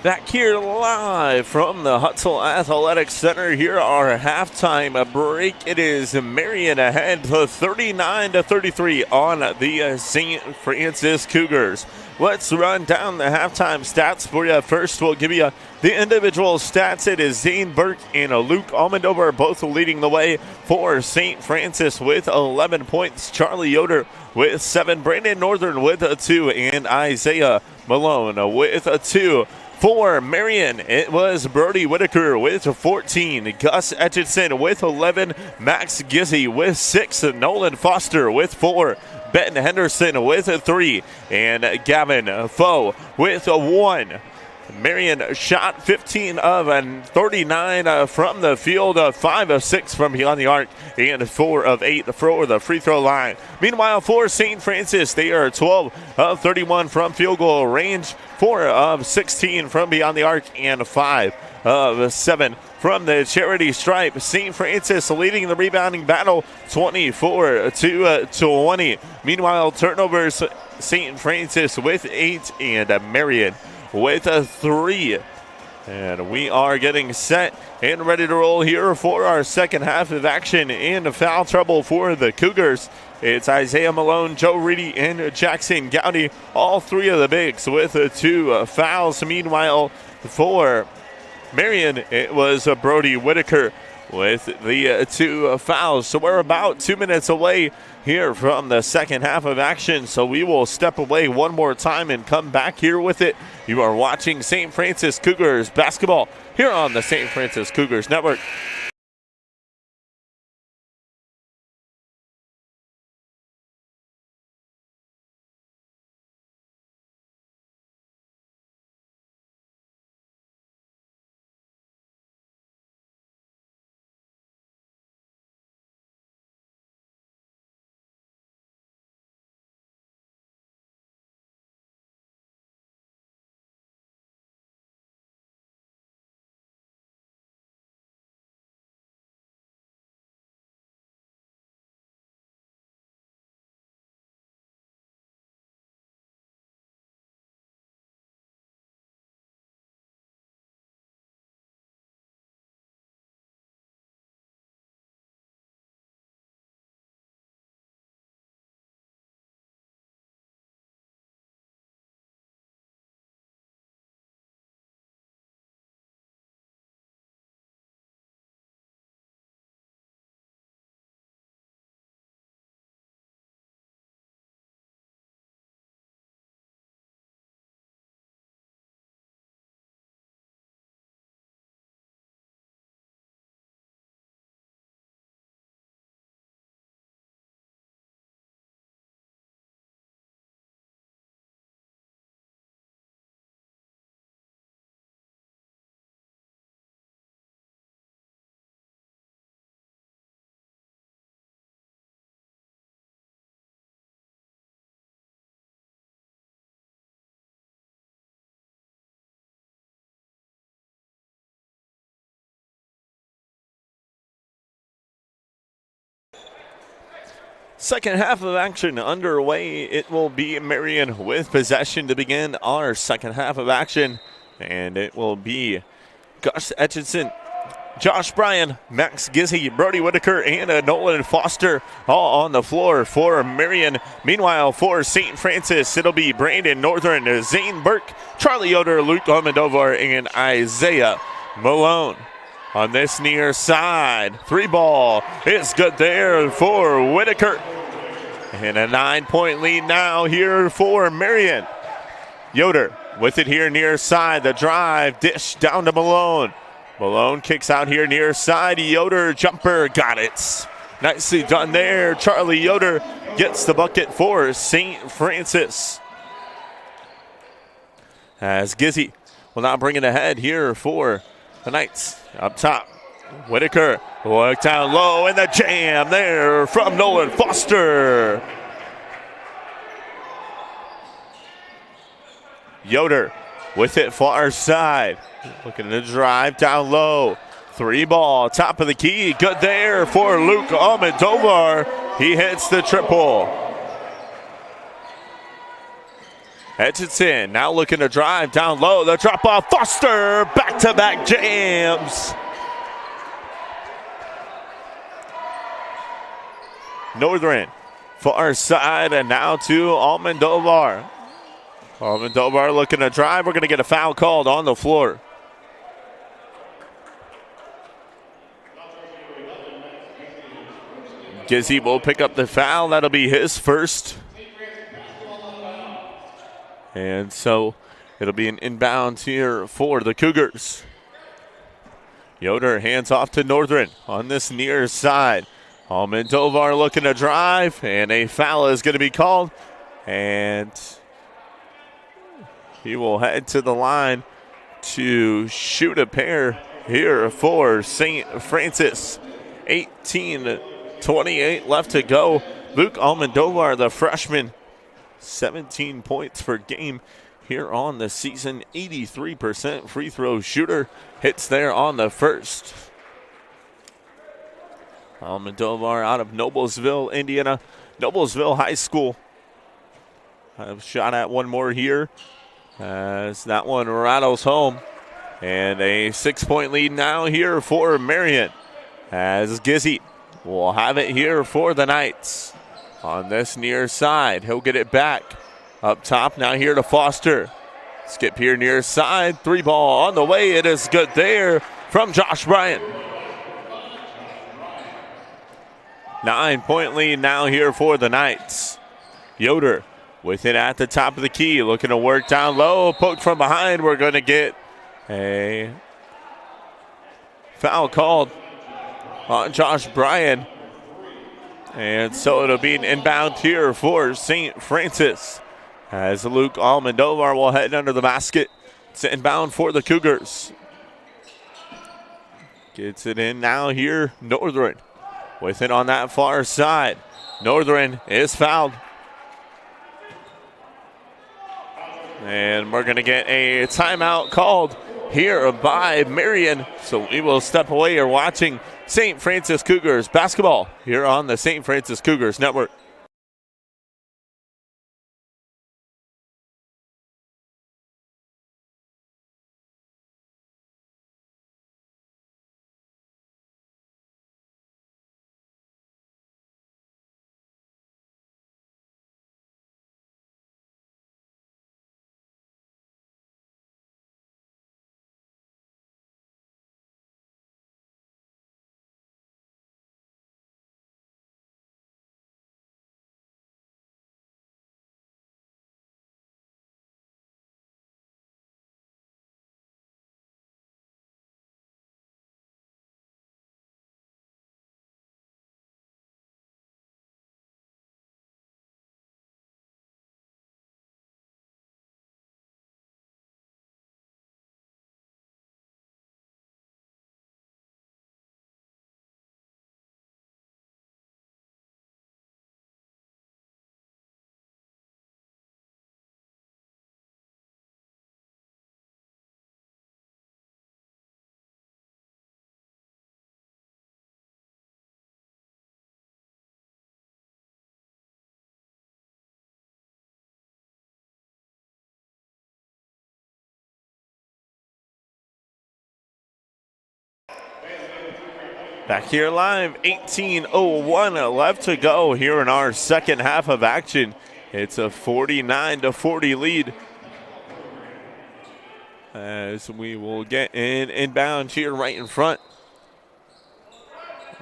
Back here live from the Hutzel Athletic Center. Here our halftime break. It is Marian ahead to 39-33 on the Saint Francis Cougars. Let's run down the halftime stats for you. First, we'll give you the individual stats. It is Zane Burke and Luke Almendover both leading the way for St. Francis with 11 points. Charlie Yoder with 7, Brandon Northern with 2, and Isaiah Malone with 2. For Marian, it was Brody Whitaker with 14, Gus Etchison with 11, Max Gizzy with 6, Nolan Foster with 4, Ben Henderson with 3, and Gavin Foe with 1. Marian shot 15 of 39 from the field, 5 of 6 from beyond the arc, and 4 of 8 for the free throw line. Meanwhile, for St. Francis, they are 12 of 31 from field goal range, 4 of 16 from beyond the arc, and 5 of 7 from the charity stripe. St. Francis leading the rebounding battle 24-20. Meanwhile, turnovers, St. Francis with 8 and Marian with 3. And we are getting set and ready to roll here for our second half of action. In foul trouble for the Cougars, it's Isaiah Malone, Joe Reedy, and Jackson Gowdy, all 3 of the bigs with 2 fouls. Meanwhile, for Marian, it was Brody Whitaker with the 2 fouls. So we're about 2 minutes away here from the second half of action. So we will step away one more time and come back here with it. You are watching St. Francis Cougars basketball here on the St. Francis Cougars Network. Second half of action underway. It will be Marian with possession to begin our second half of action. And it will be Gus Etchison, Josh Bryan, Max Gizzy, Brody Whitaker, and Nolan Foster all on the floor for Marian. Meanwhile, for St. Francis, it'll be Brandon Northern, Zane Burke, Charlie Yoder, Luke Almendover, and Isaiah Malone. On this near side, 3 ball is good there for Whitaker. And a 9-point lead now here for Marian. Yoder with it here near side. The drive, dish down to Malone. Malone kicks out here near side. Yoder jumper, got it. Nicely done there. Charlie Yoder gets the bucket for St. Francis. As Gizzy will now bring it ahead here for the Knights. Up top, Whitaker worked down low, and the jam there from Nolan Foster. Yoder with it far side, looking to drive down low. 3 ball, top of the key, good there for Luke Almendovar. He hits the triple. Hutchinson now looking to drive down low. The drop off. Foster back-to-back jams. Northern far side and now to Almodovar. Almodovar looking to drive. We're going to get a foul called on the floor. Gizzy will pick up the foul. That'll be his first. And so it'll be an inbound here for the Cougars. Yoder hands off to Northern on this near side. Almodovar looking to drive, and a foul is going to be called. And he will head to the line to shoot a pair here for Saint Francis. 18-28 left to go. Luke Almodovar, the freshman, 17 points per game here on the season. 83% free throw shooter. Hits there on the first. Almodovar out of Noblesville, Indiana. Noblesville High School. I've shot at one more here as that one rattles home. And a 6-point lead now here for Marian as Gizzy will have it here for the Knights. On this near side, he'll get it back. Up top now here to Foster. Skip here near side. 3-ball on the way. It is good there from Josh Bryant. 9-point lead now here for the Knights. Yoder with it at the top of the key. Looking to work down low. Poked from behind. We're going to get a foul called on Josh Bryant. And so it'll be an inbound here for St. Francis as Luke Almodovar will head under the basket. It's inbound for the Cougars. Gets it in now here, Northern with it on that far side. Northern is fouled. And we're going to get a timeout called here by Marian. So we will step away. You're watching St. Francis Cougars basketball here on the St. Francis Cougars Network. Back here live, 18:01 left to go here in our second half of action. It's a 49-40 lead as we will get an inbound here right in front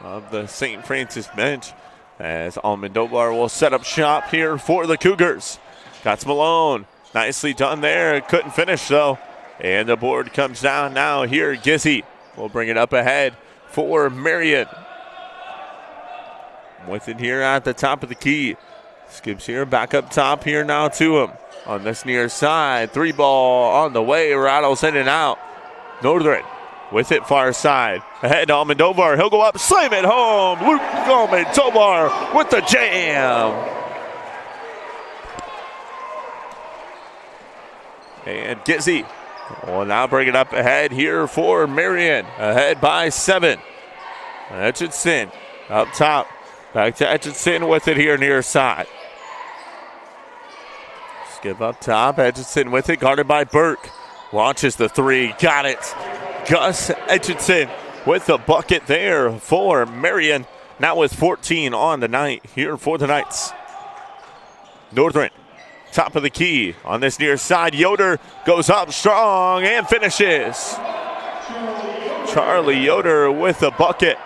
of the St. Francis bench as Almodovar will set up shop here for the Cougars. Got Malone, nicely done there, couldn't finish though. And the board comes down now here. Gizzy will bring it up ahead for Marian. With it here at the top of the key. Skips here, back up top here now to him. On this near side, 3-ball on the way, rattles in and out. Northern with it far side. Ahead to Almodovar, he'll go up, slam it home. Luke Almodovar with the jam. And Gizzy will now bring it up ahead here for Marian. Ahead by 7. Hutchinson up top. Back to Hutchinson with it here near side. Give up top. Edgerton with it, guarded by Burke. Launches the three. Got it. Gus Edgerton with the bucket there for Marian. Now with 14 on the night here for the Knights. Northern, top of the key on this near side. Yoder goes up strong and finishes. Charlie Yoder with the bucket.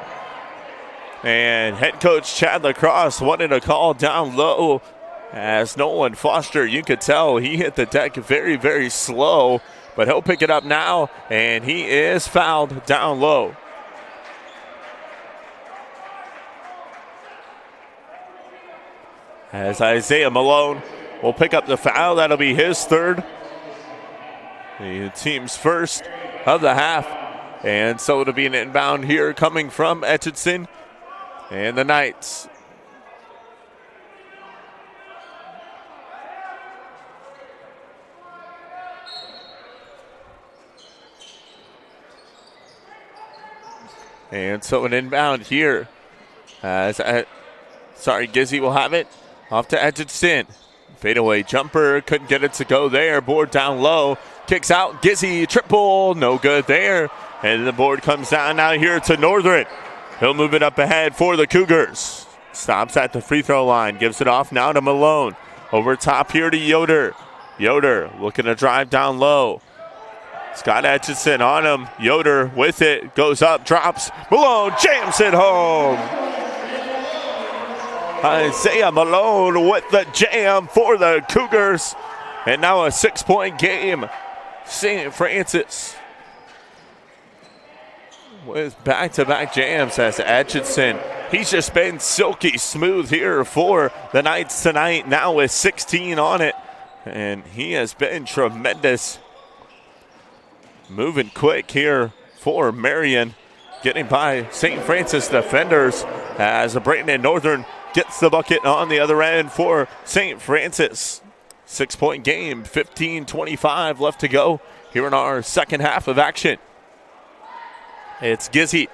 And head coach Chad Lacrosse wanted a call down low as Nolan Foster, you could tell he hit the deck very, very slow, but he'll pick it up now, and he is fouled down low. As Isaiah Malone will pick up the foul. That'll be his third. The team's first of the half. And so it'll be an inbound here coming from Etchison and the Knights. And so an inbound here. Gizzy will have it. Off to Edgerton. Fadeaway jumper. Couldn't get it to go there. Board down low. Kicks out. Gizzy. Triple. No good there. And the board comes down now here to Northern. He'll move it up ahead for the Cougars. Stops at the free throw line. Gives it off now to Malone. Over top here to Yoder. Yoder looking to drive down low. Scott Etchison on him. Yoder with it. Goes up. Drops. Malone jams it home. Isaiah Malone with the jam for the Cougars. And now a 6-point game. Saint Francis with back-to-back jams as Atchison. He's just been silky smooth here for the Knights tonight. Now with 16 on it. And he has been tremendous. Moving quick here for Marian. Getting by St. Francis defenders as Brandon Northern gets the bucket on the other end for St. Francis. 6-point game, 15-25 left to go here in our second half of action. It's Gizzy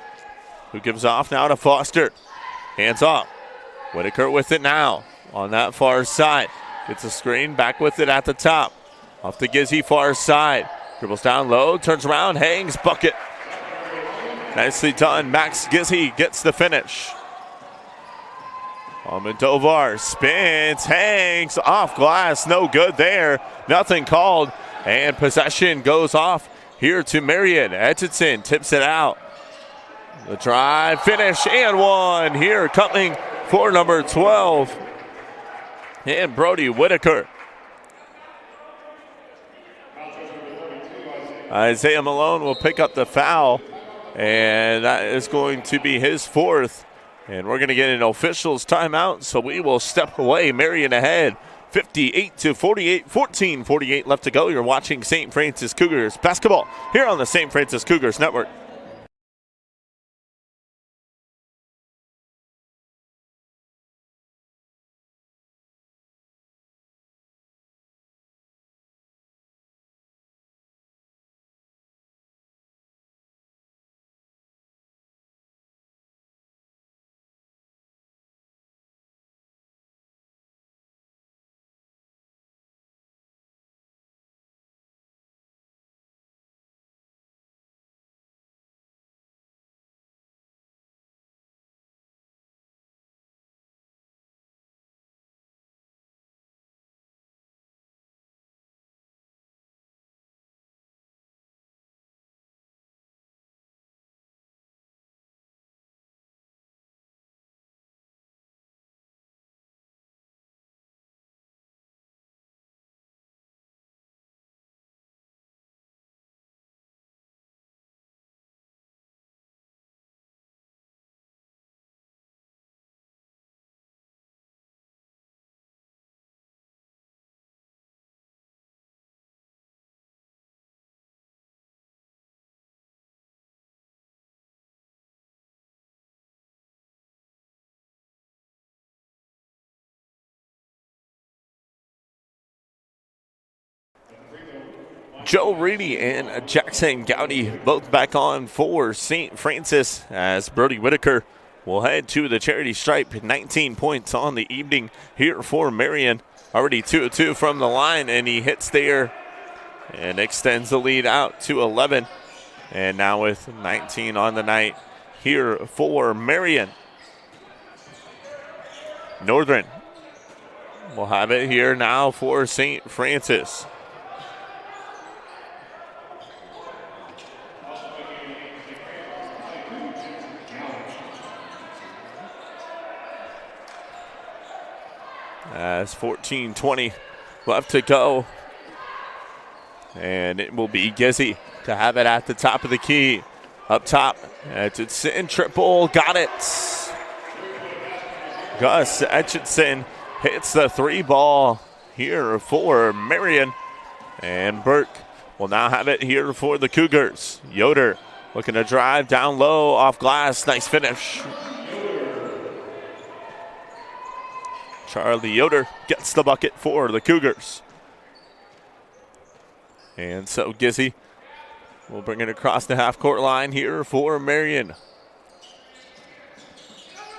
who gives off now to Foster. Hands off. Whitaker with it now on that far side. Gets a screen, back with it at the top. Off to Gizzy, far side. Dribbles down low, turns around, hangs, bucket. Nicely done. Max Gizzy gets the finish. Almodovar spins, hangs, off glass, no good there. Nothing called, and possession goes off here to Marian. Etchison tips it out. The drive, finish, and one here coming for number 12. And Brody Whitaker. Isaiah Malone will pick up the foul, and that is going to be his fourth. And we're going to get an officials timeout, so we will step away. Marian ahead, 58-48, 14-48 left to go. You're watching St. Francis Cougars basketball here on the St. Francis Cougars Network. Joe Reedy and Jackson Gowdy both back on for St. Francis as Brody Whitaker will head to the charity stripe. 19 points on the evening here for Marian. Already 2-2 from the line, and he hits there and extends the lead out to 11. And now with 19 on the night here for Marian. Northern will have it here now for Saint Francis. As 14:20 left to go. And it will be Gizzy to have it at the top of the key. Up top, it's in triple, got it. Gus Etchison hits the 3 ball here for Marian. And Burke will now have it here for the Cougars. Yoder looking to drive down low off glass. Nice finish. Charlie Yoder gets the bucket for the Cougars. And so Gizzy will bring it across the half-court line here for Marian.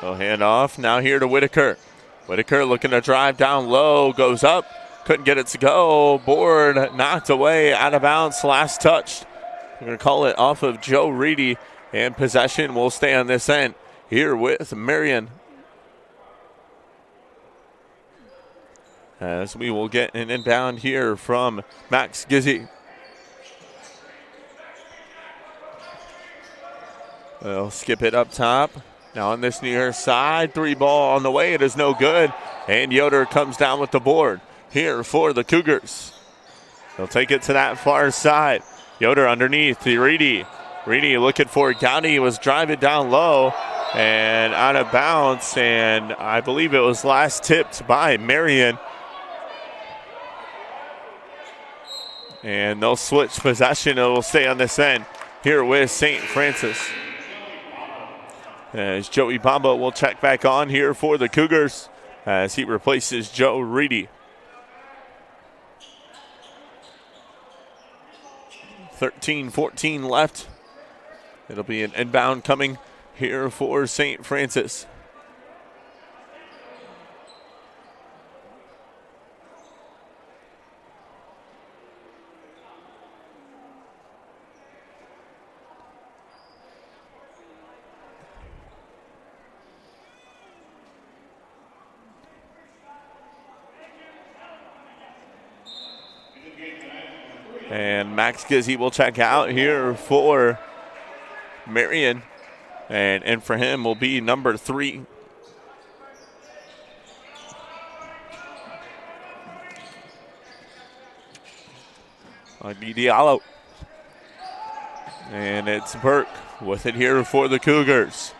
So hand off now here to Whitaker. Whitaker looking to drive down low, goes up, couldn't get it to go. Board knocked away, out of bounds, last touched. We're going to call it off of Joe Reedy, and possession will stay on this end here with Marian. As we will get an inbound here from Max Gizzy. They'll skip it up top. Now on this near side, 3 ball on the way. It is no good. And Yoder comes down with the board here for the Cougars. They'll take it to that far side. Yoder underneath to Reedy. Reedy looking for Gowdy, was driving down low and out of bounds. And I believe it was last tipped by Marian. And they'll switch possession. It will stay on this end here with Saint Francis. As Joey Bamba will check back on here for the Cougars as he replaces Joe Reedy. 13-14 left. It'll be an inbound coming here for Saint Francis. And Max Gizzy will check out here for Marian. And in for him will be number 3. Diallo. And it's Burke with it here for the Cougars.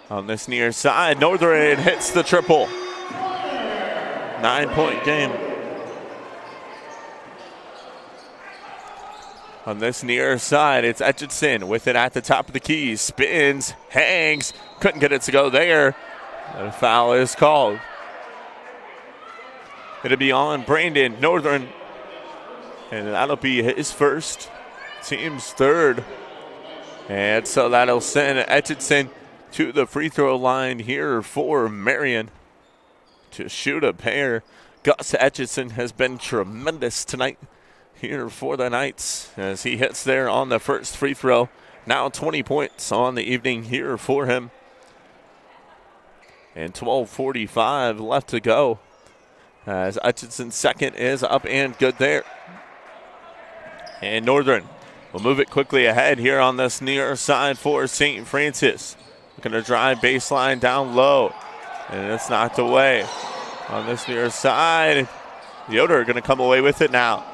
On this near side, Northern hits the triple. 9-point game. On this near side, it's Etchison with it at the top of the key. Spins, hangs, couldn't get it to go there. A foul is called. It'll be on Brandon Northern. And that'll be his first, team's third. And so that'll send Etchison to the free throw line here for Marian to shoot a pair. Gus Etchison has been tremendous tonight here for the Knights as he hits there on the first free throw. Now 20 points on the evening here for him. And 12:45 left to go as Etchison's second is up and good there. And Northern will move it quickly ahead here on this near side for St. Francis. Looking to drive baseline down low. And it's knocked away. On this near side, Yoder going to come away with it now.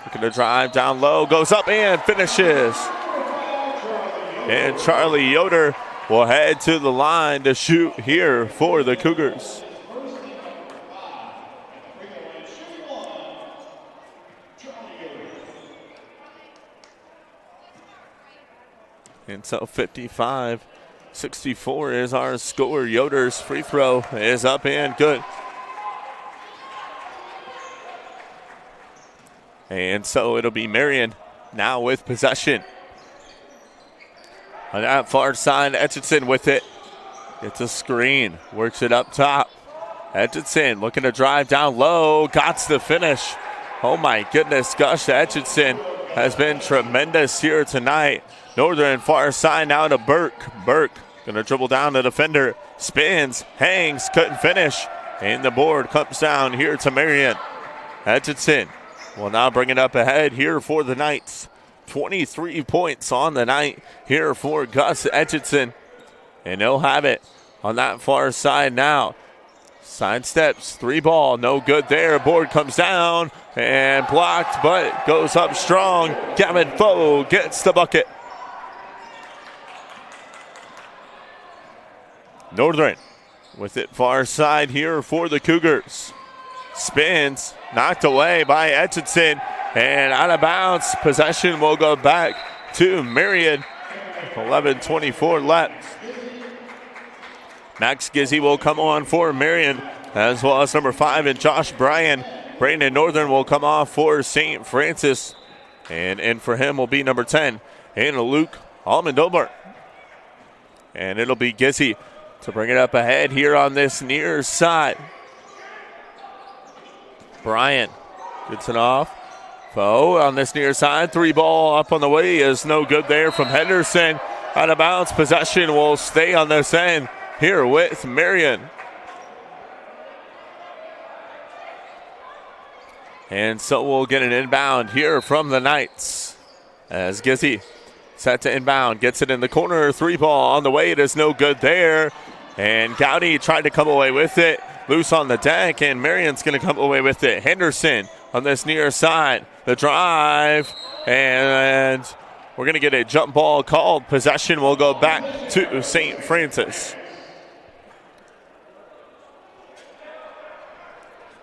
Looking to drive down low, goes up and finishes. And Charlie Yoder will head to the line to shoot here for the Cougars. And so 55-64 is our score. Yoder's free throw is up and good. And so it'll be Marian now with possession. On that far side, Etchison with it. Gets a screen, works it up top. Etchison looking to drive down low. Got the finish. Oh my goodness, Gus Etchison has been tremendous here tonight. Northern far side now to Burke. Burke going to dribble down the defender. Spins, hangs, couldn't finish. And the board comes down here to Marian. Etchison will now bring it up ahead here for the Knights. 23 points on the night here for Gus Etchison. And he'll have it on that far side now. Side steps, 3 ball, no good there. Board comes down and blocked, but goes up strong. Gavin Foe gets the bucket. Northern with it far side here for the Cougars. Spins, knocked away by Etchison, and out of bounds. Possession will go back to Marian. 11:24 left. Max Gizzy will come on for Marian, as well as number 5 and Josh Bryan. Brandon Northern will come off for Saint Francis, and in for him will be number 10 and Luke Almendovar. And it'll be Gizzy to bring it up ahead here on this near side. Bryant gets it off. Foe on this near side. 3 ball up on the way is no good there from Henderson. Out of bounds. Possession will stay on this end here with Marian. And so we'll get an inbound here from the Knights. As Gizzy set to inbound. Gets it in the corner. 3 ball on the way. It is no good there. And Gowdy tried to come away with it. Loose on the deck, and Marian's going to come away with it. Henderson on this near side. The drive, and we're going to get a jump ball called. Possession will go back to St. Francis.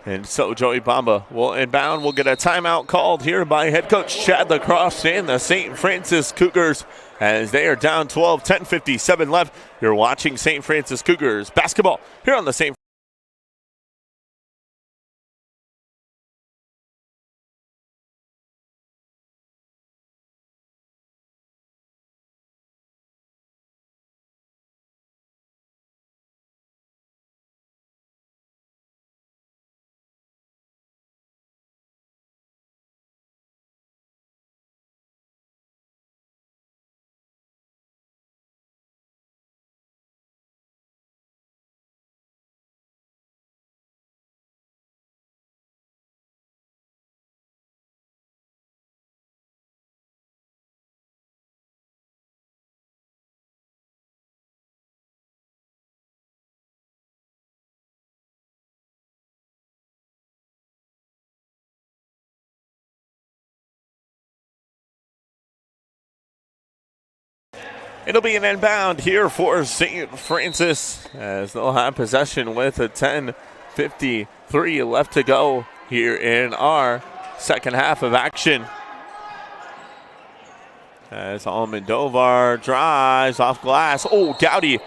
And so Joey Bamba will inbound. We'll get a timeout called here by head coach Chad Lacrosse and the St. Francis Cougars as they are down 12, 10:57 left. You're watching St. Francis Cougars basketball here on the St. It'll be an inbound here for St. Francis as they'll have possession with a 10:53 left to go here in our second half of action. As Almendovar drives off glass. Oh, Gowdy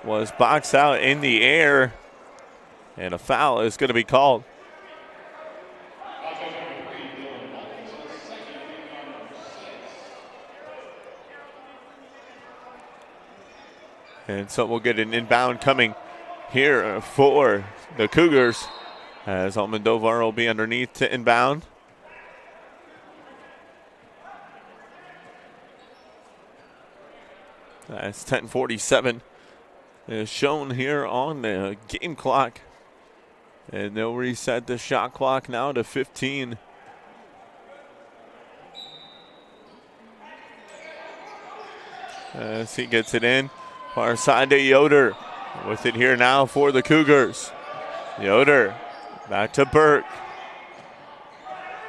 was boxed out in the air, and a foul is going to be called. And so we'll get an inbound coming here for the Cougars as Almendovar will be underneath to inbound. That's 10:47 is shown here on the game clock. And they'll reset the shot clock now to 15. As he gets it in. Far side to Yoder with it here now for the Cougars. Yoder back to Burke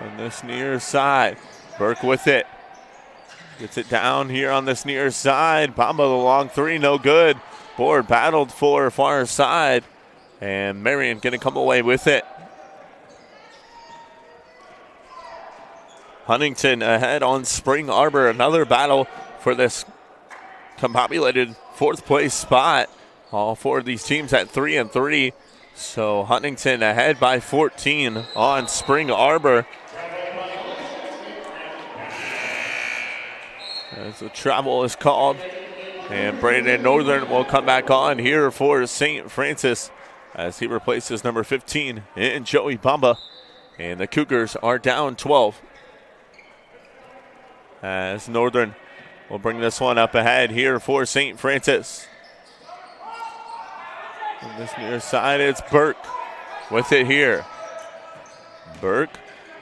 on this near side. Burke with it. Gets it down here on this near side. Bamba the long 3, no good. Board battled for far side. And Marian going to come away with it. Huntington ahead on Spring Arbor. Another battle for this combobulated 4th place spot. All 4 of these teams at 3-3. So Huntington ahead by 14 on Spring Arbor. As the travel is called. And Brandon Northern will come back on here for St. Francis as he replaces number 15 in Joey Bamba. And the Cougars are down 12. As Northern will bring this one up ahead here for St. Francis. On this near side, it's Burke with it here. Burke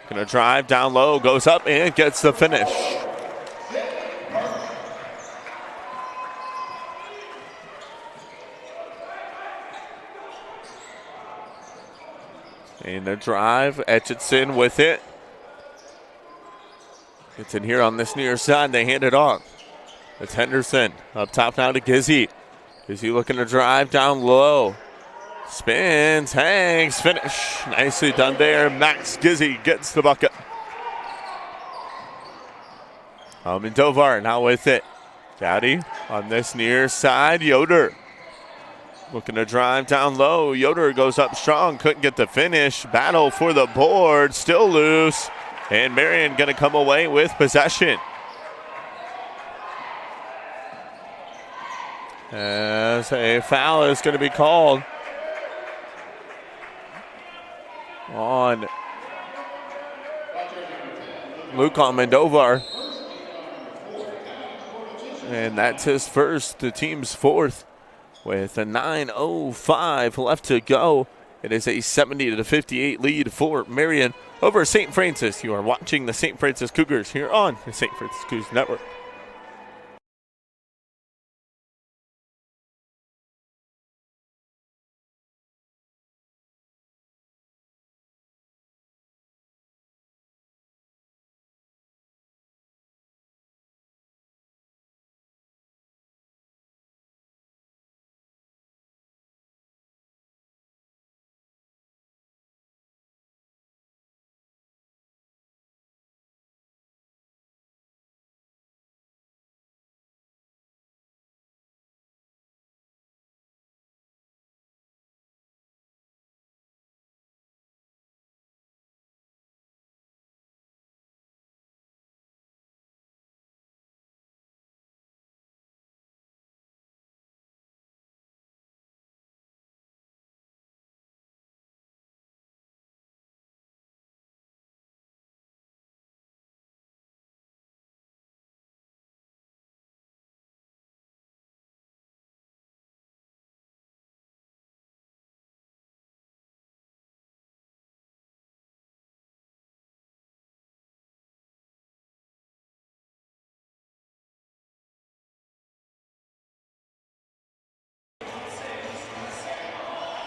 gonna drive down low, goes up and gets the finish. And the drive, Etchison with it. Gets in here on this near side, they hand it on. It's Henderson up top now to Gizzy. Gizzy looking to drive down low. Spins, hangs, finish. Nicely done there. Max Gizzy gets the bucket. Almendovar now with it. Gowdy on this near side. Yoder looking to drive down low. Yoder goes up strong, couldn't get the finish. Battle for the board, still loose. And Marian going to come away with possession. As a foul is going to be called on Luke Almendovar. And that's his first, the team's fourth. With a 9:05 left to go, it is a 70-58 lead for Marian over St. Francis. You are watching the St. Francis Cougars here on the St. Francis Cougars Network.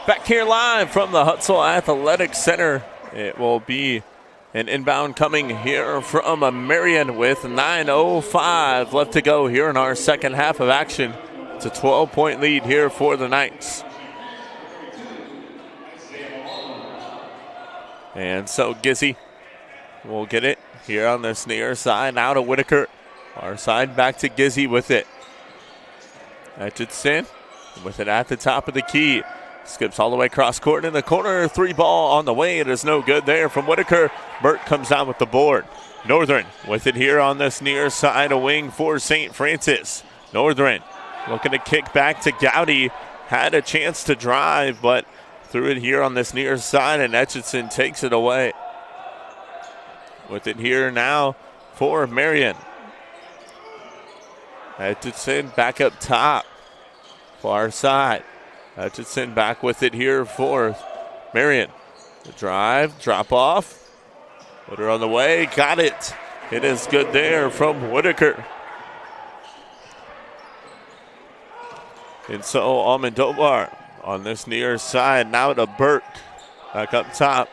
Back here live from the Hutzel Athletic Center. It will be an inbound coming here from Marian with 9:05 left to go here in our second half of action. It's a 12-point lead here for the Knights. And so Gizzy will get it here on this near side. Now to Whitaker. Our side back to Gizzy with it. Etchison with it at the top of the key. Skips all the way across court in the corner. 3 ball on the way. It is no good there from Whitaker. Burt comes down with the board. Northern with it here on this near side, a wing for St. Francis. Northern looking to kick back to Gowdy. Had a chance to drive, but threw it here on this near side, and Etchison takes it away. With it here now for Marian. Etchison back up top. Far side. Etchison back with it here for Marian. The drive, drop off. Whitaker on the way, got it. It is good there from Whitaker. And so Almendovar on this near side, now to Burke. Back up top.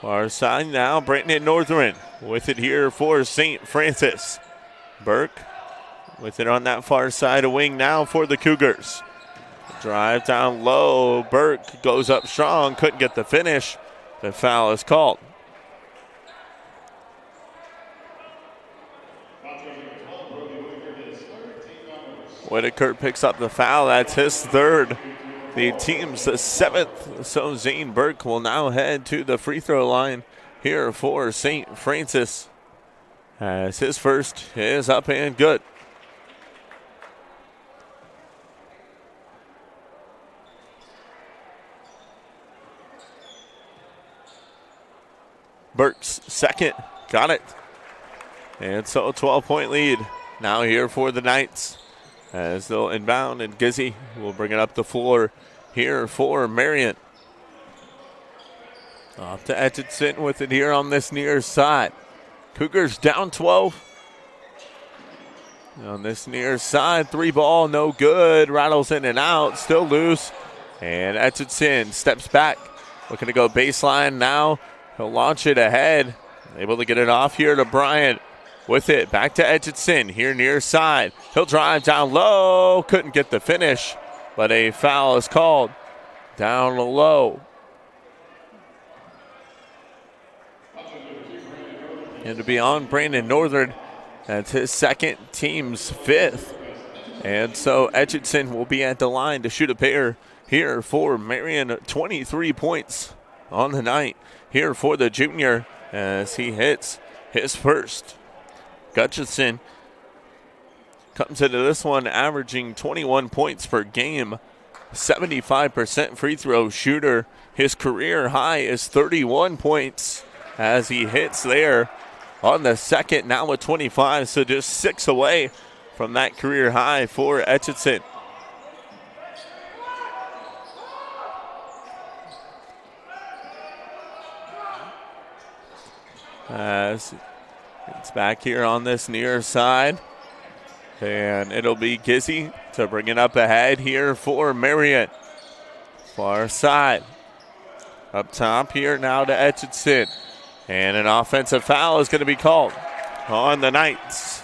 Far side now, Brandon Northern with it here for St. Francis. Burke with it on that far side, a wing now for the Cougars. Drive down low. Burke goes up strong. Couldn't get the finish. The foul is called. Whitaker picks up the foul. That's his third. The team's the 7th. So Zane Burke will now head to the free throw line here for St. Francis. As his first is up and good. Burks, second, got it. And so a 12-point lead now here for the Knights as they'll inbound, and Gizzy will bring it up the floor here for Marian. Off to Etchison with it here on this near side. Cougars down 12. On this near side, 3-ball, no good. Rattles in and out, still loose. And Etchison steps back, looking to go baseline now. He'll launch it ahead. Able to get it off here to Bryant. With it, back to Etchison here near side. He'll drive down low. Couldn't get the finish, but a foul is called down low. And to be on Brandon Northern, that's his second, team's fifth. And so Etchison will be at the line to shoot a pair here for Marian. 23 points on the night here for the junior as he hits his first. Gutchison comes into this one averaging 21 points per game, 75% free throw shooter. His career high is 31 points as he hits there on the second, now with 25, so just 6 away from that career high for Etchison. As it's back here on this near side. And it'll be Gizzy to bring it up ahead here for Marian. Far side. Up top here now to Etchison. And an offensive foul is going to be called on the Knights.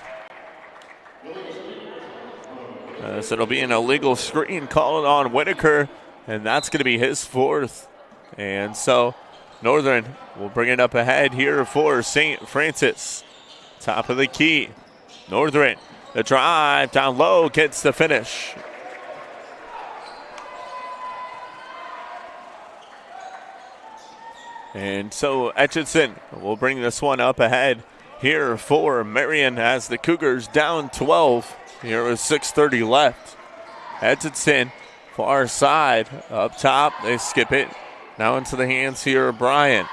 So it'll be an illegal screen called on Whitaker. And that's going to be his fourth. And so Northern will bring it up ahead here for Saint Francis. Top of the key. Northern, the drive down low, gets the finish. And so Etchison will bring this one up ahead here for Marian as the Cougars down 12. Here with 6:30 left. Etchison, far side, up top, they skip it. Now into the hands here of Bryant.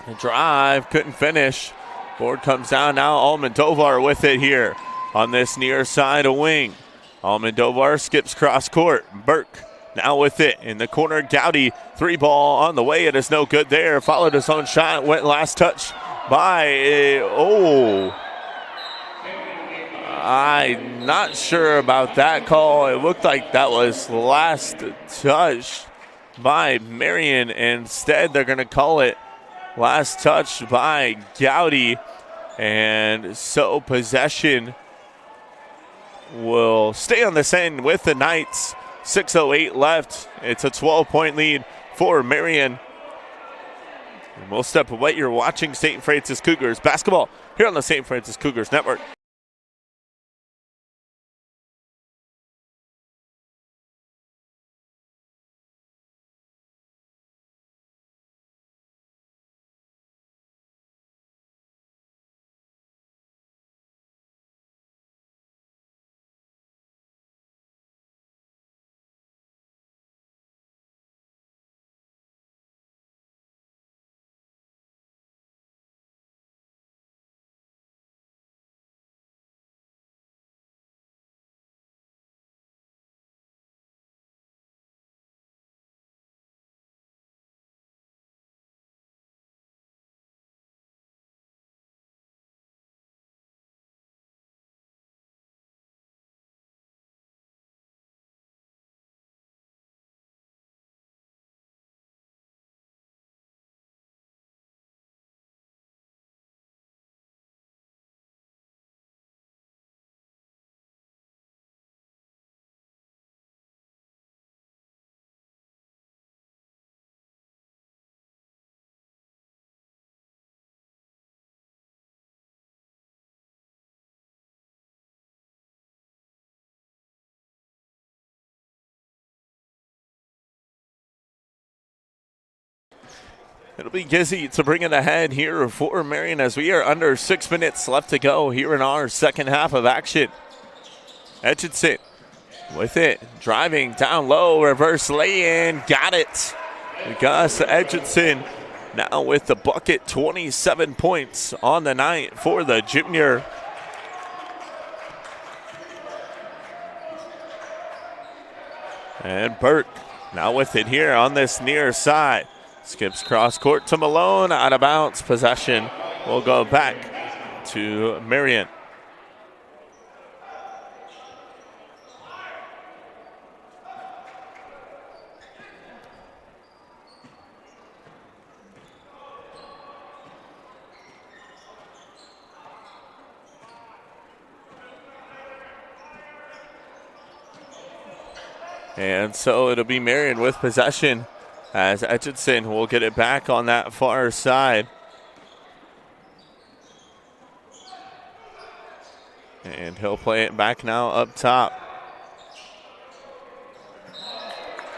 The drive, couldn't finish. Board comes down now. Almodovar with it here on this near side of wing. Almodovar skips cross court. Burke now with it in the corner. Gowdy, 3-ball on the way. It is no good there. Followed his own shot. Went last touch by, I'm not sure about that call. It looked like that was last touch by Marian. Instead, they're going to call it last touch by Gowdy. And so possession will stay on this end with the Knights. 6:08 left. It's a 12-point lead for Marian. And we'll step away. You're watching St. Francis Cougars basketball here on the St. Francis Cougars Network. It'll be Gizzy to bring it ahead here for Marian as we are under 6 minutes left to go here in our second half of action. Etchison with it, driving down low, reverse lay-in, got it. Gus Etchison now with the bucket, 27 points on the night for the junior. And Burke now with it here on this near side. Skips cross court to Malone, out of bounds. Possession will go back to Marian. And so it'll be Marian with possession as Etchison will get it back on that far side. And he'll play it back now up top.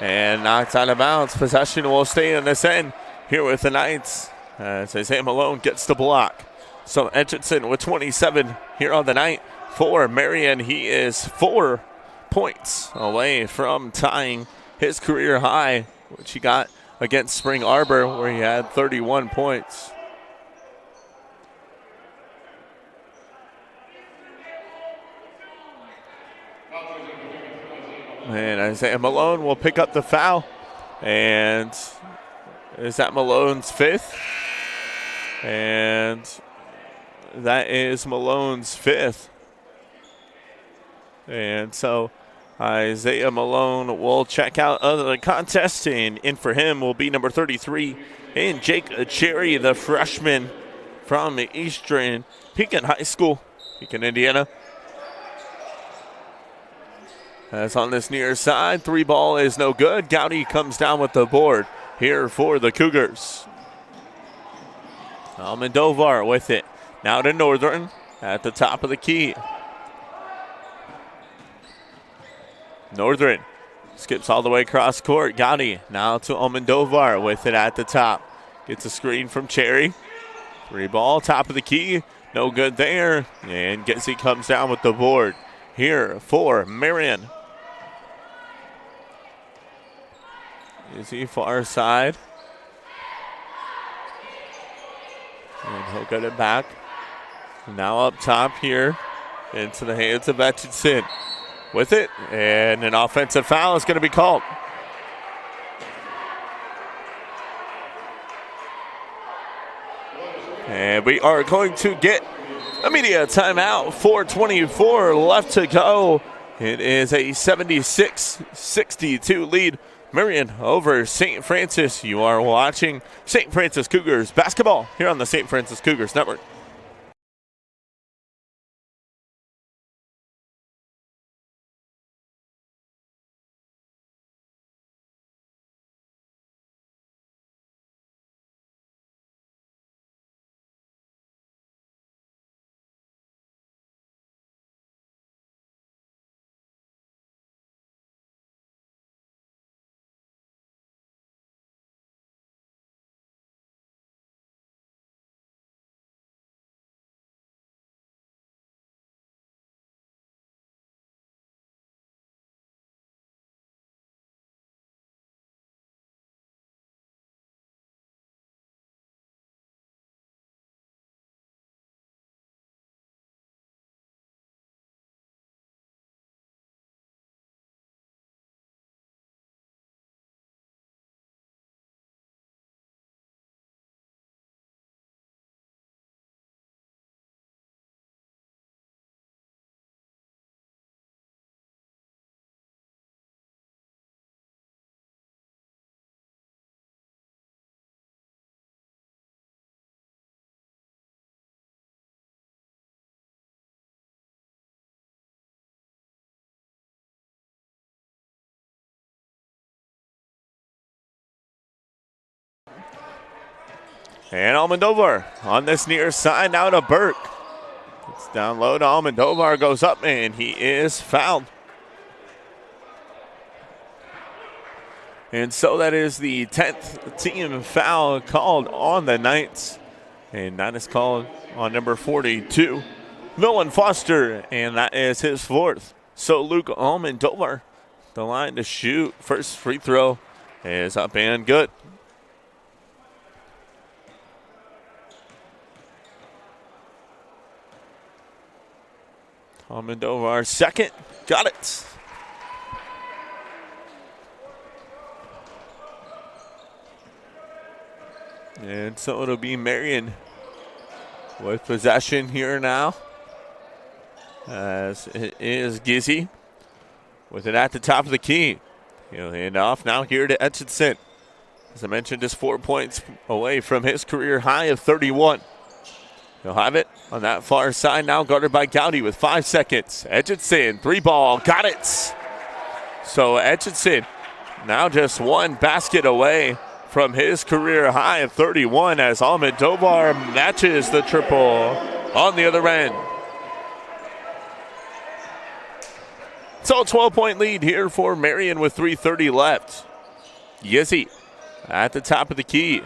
And knocked out of bounds. Possession will stay in this end here with the Knights as Isaiah Malone gets the block. So Etchison with 27 here on the night for Marian. He is 4 points away from tying his career high, which he got against Spring Arbor, where he had 31 points. And Isaiah Malone will pick up the foul. And is that Malone's 5th? And that is Malone's 5th. And so Isaiah Malone will check out of the contest, and in for him will be number 33, and Jake Cherry, the freshman from Eastern Pekin High School, Pekin, Indiana. As on this near side, 3 ball is no good. Gowdy comes down with the board here for the Cougars. Almodovar with it. Now to Northern at the top of the key. Northern skips all the way across court. Gowdy now to Almodovar with it at the top. Gets a screen from Cherry. 3 ball, top of the key. No good there. And Getsy comes down with the board here for Marian. Izzy far side. And he'll get it back. Now up top here into the hands of Etchison. With it, and an offensive foul is going to be called. And we are going to get a media timeout. 4:24 left to go. It is a 76-62 lead. Marian over St. Francis. You are watching St. Francis Cougars basketball here on the St. Francis Cougars Network. And Almodovar on this near side now to Burke. It's down low to Almodovar, goes up, and he is fouled. And so that is the 10th team foul called on the Knights. And that is called on number 42, Nolan Foster, and that is his 4th. So Luke Almodovar, the line to shoot. First free throw is up and good. Almodovar second. Got it. And so it'll be Marian with possession here now. As it is Gizzy with it at the top of the key. He'll hand off now here to Etchison. As I mentioned, just 4 points away from his career high of 31. He'll have it on that far side now, guarded by Gowdy with 5 seconds. Etchison, 3-ball, got it. So Etchison now just one basket away from his career high of 31 as Almodovar matches the triple on the other end. So a 12-point lead here for Marian with 3:30 left. Yizzy at the top of the key. The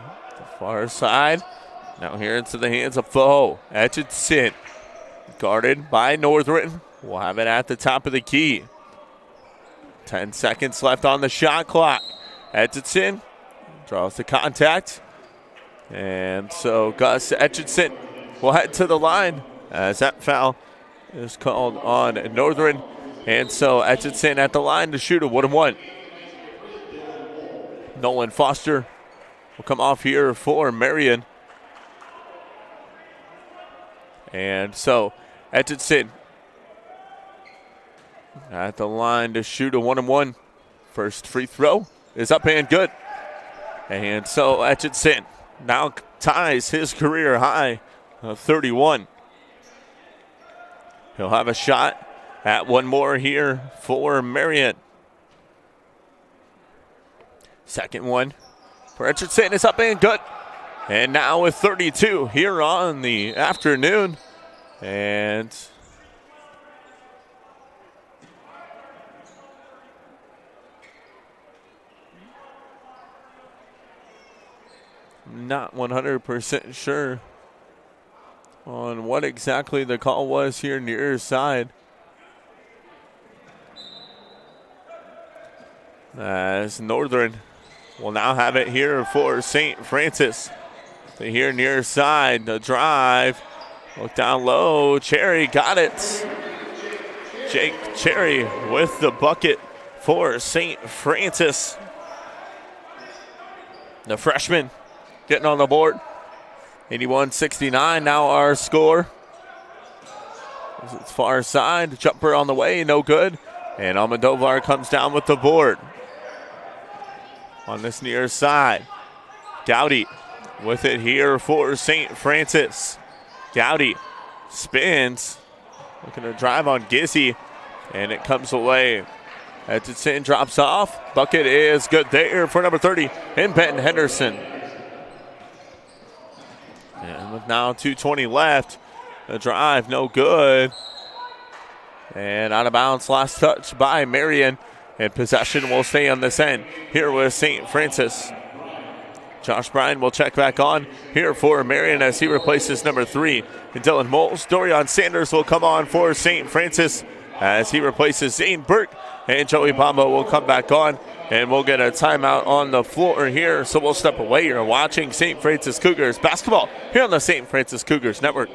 far side. Now here into the hands of Foe. Etchison guarded by Northern. We'll have it at the top of the key. 10 seconds left on the shot clock. Etchison draws the contact. And so Gus Etchison will head to the line as that foul is called on Northern. And so Etchison at the line to shoot a 1-and-1. Nolan Foster will come off here for Marian. And so Etchison at the line to shoot a 1-and-1. First free throw is up and good. And so Etchison now ties his career high of 31. He'll have a shot at one more here for Marian. Second one for Etchison is up and good. And now with 32 here on the afternoon. And not 100% sure on what exactly the call was here near side. As Northern will now have it here for Saint Francis. They here near side, the drive. Look down low, Cherry got it. Jake Cherry with the bucket for Saint Francis. The freshman getting on the board. 81-69 now our score. It's far side, jumper on the way, no good. And Almodovar comes down with the board. On this near side, Gowdy with it here for St. Francis. Gowdy spins, looking to drive on Gizzy, and it comes away. Etchison drops off. Bucket is good there for number 30 in Benton Henderson. And with now 2:20 left, the drive no good. And out of bounds, last touch by Marian. And possession will stay on this end here with St. Francis. Josh Bryan will check back on here for Marian as he replaces number 3. And Dylan Moles. Dorian Sanders will come on for St. Francis as he replaces Zane Burke. And Joey Bombo will come back on. And we'll get a timeout on the floor here. So we'll step away. You're watching St. Francis Cougars basketball here on the St. Francis Cougars Network.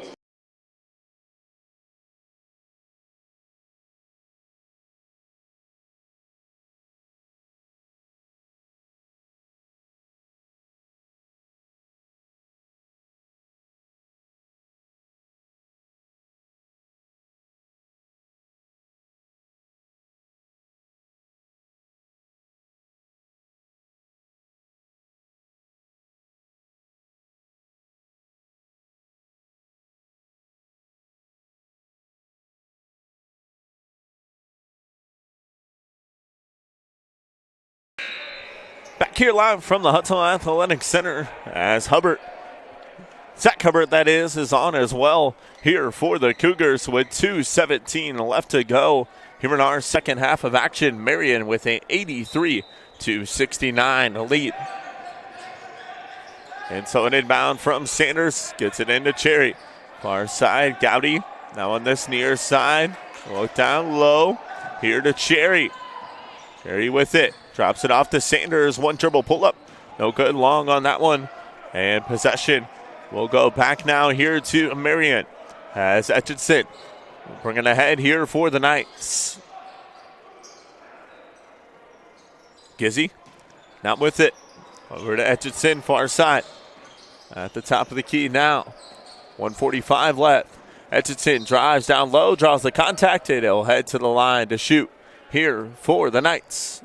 Back here live from the Hudson Athletic Center as Zach Hubbard that is on as well here for the Cougars with 2:17 left to go here in our second half of action. Marian with an 83-69 lead. And so an inbound from Sanders, gets it into Cherry. Far side, Gowdy now on this near side. Look down low, here to Cherry. Cherry with it. Drops it off to Sanders. One dribble pull up. No good long on that one. And possession will go back now here to Marian as Etchison bringing ahead here for the Knights. Gizzy, not with it. Over to Etchison, far side. At the top of the key now. 1:45 left. Etchison drives down low, draws the contact, and he'll head to the line to shoot here for the Knights.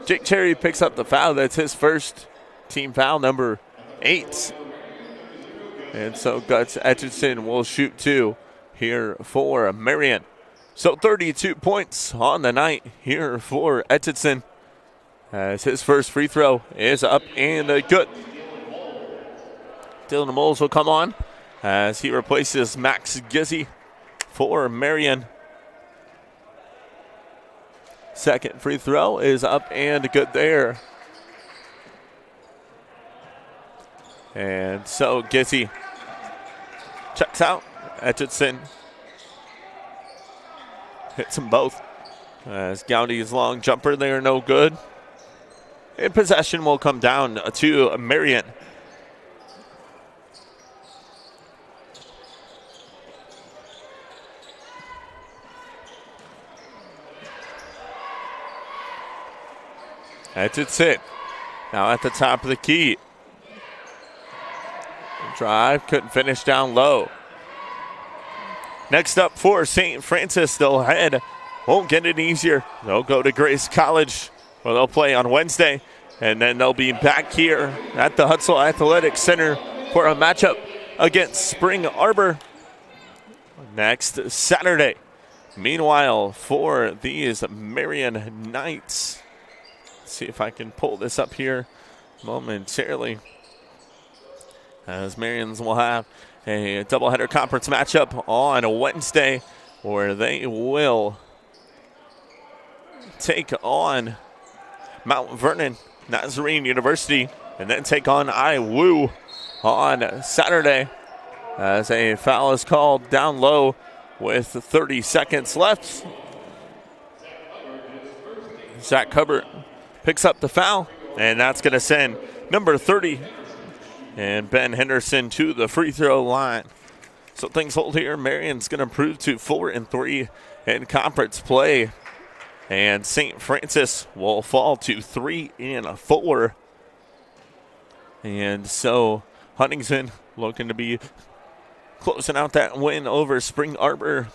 Jake Cherry picks up the foul. That's his first team foul, number 8. And so Guts Etchison will shoot 2 here for Marian. So 32 points on the night here for Etchison, as his first free throw is up and good. Dylan Moles will come on as he replaces Max Gizzy for Marian. Second free throw is up and good there. And so Gizzy checks out. Etchison hits them both. As Gowdy's long jumper there, no good. And possession will come down to Marian. Etchison now at the top of the key. Drive, couldn't finish down low. Next up for Saint Francis, they'll head, won't get it easier. They'll go to Grace College, where they'll play on Wednesday, and then they'll be back here at the Hutzel Athletic Center for a matchup against Spring Arbor next Saturday. Meanwhile, for these Marian Knights, let's see if I can pull this up here momentarily, as Marians will have a doubleheader conference matchup on Wednesday, where they will take on Mount Vernon Nazarene University and then take on IWU on Saturday, as a foul is called down low with 30 seconds left. Zach Hubbard picks up the foul, and that's going to send number 30 and Ben Henderson to the free throw line. So things hold here. Marian's going to improve to 4-3 in conference play, and St. Francis will fall to 3-4. And so Huntington looking to be closing out that win over Spring Arbor.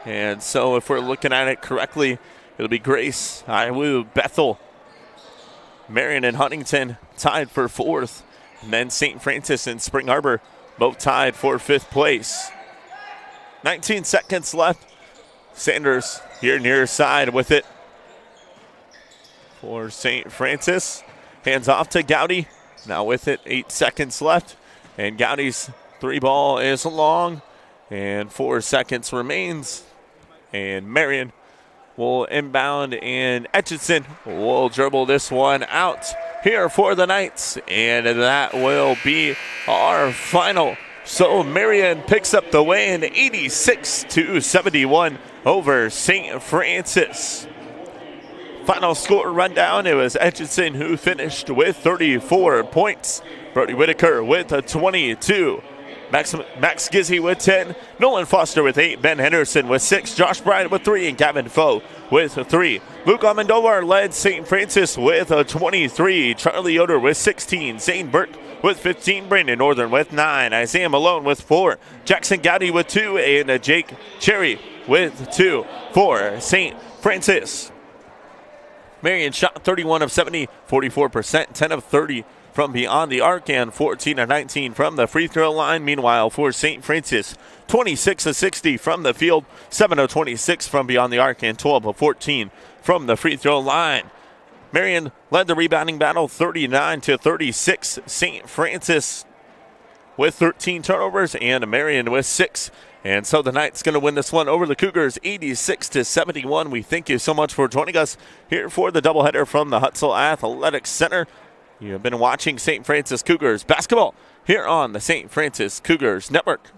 And so if we're looking at it correctly, it'll be Grace, IWU, Bethel, Marian, and Huntington tied for 4th. And then St. Francis and Spring Arbor both tied for 5th place. 19 seconds left. Sanders here near side with it for St. Francis. Hands off to Gowdy. Now with it, 8 seconds left. And Gowdy's 3 ball is long, and 4 seconds remains. And Marian will inbound, and Etchison will dribble this one out here for the Knights, and that will be our final. So Marian picks up the win, 86-71 over St. Francis. Final score rundown, it was Etchison who finished with 34 points. Brody Whitaker with a 22. Max Gizzy with 10, Nolan Foster with 8, Ben Henderson with 6, Josh Bryant with 3, and Gavin Foe with 3. Luke Amendovar led St. Francis with a 23, Charlie Yoder with 16, Zane Burke with 15, Brandon Northern with 9, Isaiah Malone with 4, Jackson Gowdy with 2, and Jake Cherry with 2 for St. Francis. Marian shot 31 of 70, 44%, 10 of 30 from beyond the arc, and 14 of 19 from the free throw line. Meanwhile, for St. Francis, 26 of 60 from the field, 7 of 26 from beyond the arc, and 12 of 14 from the free throw line. Marian led the rebounding battle 39-36. St. Francis with 13 turnovers, and Marian with 6. And so the Knights going to win this one over the Cougars 86-71. We thank you so much for joining us here for the doubleheader from the Hutzel Athletic Center. You have been watching St. Francis Cougars basketball here on the St. Francis Cougars Network.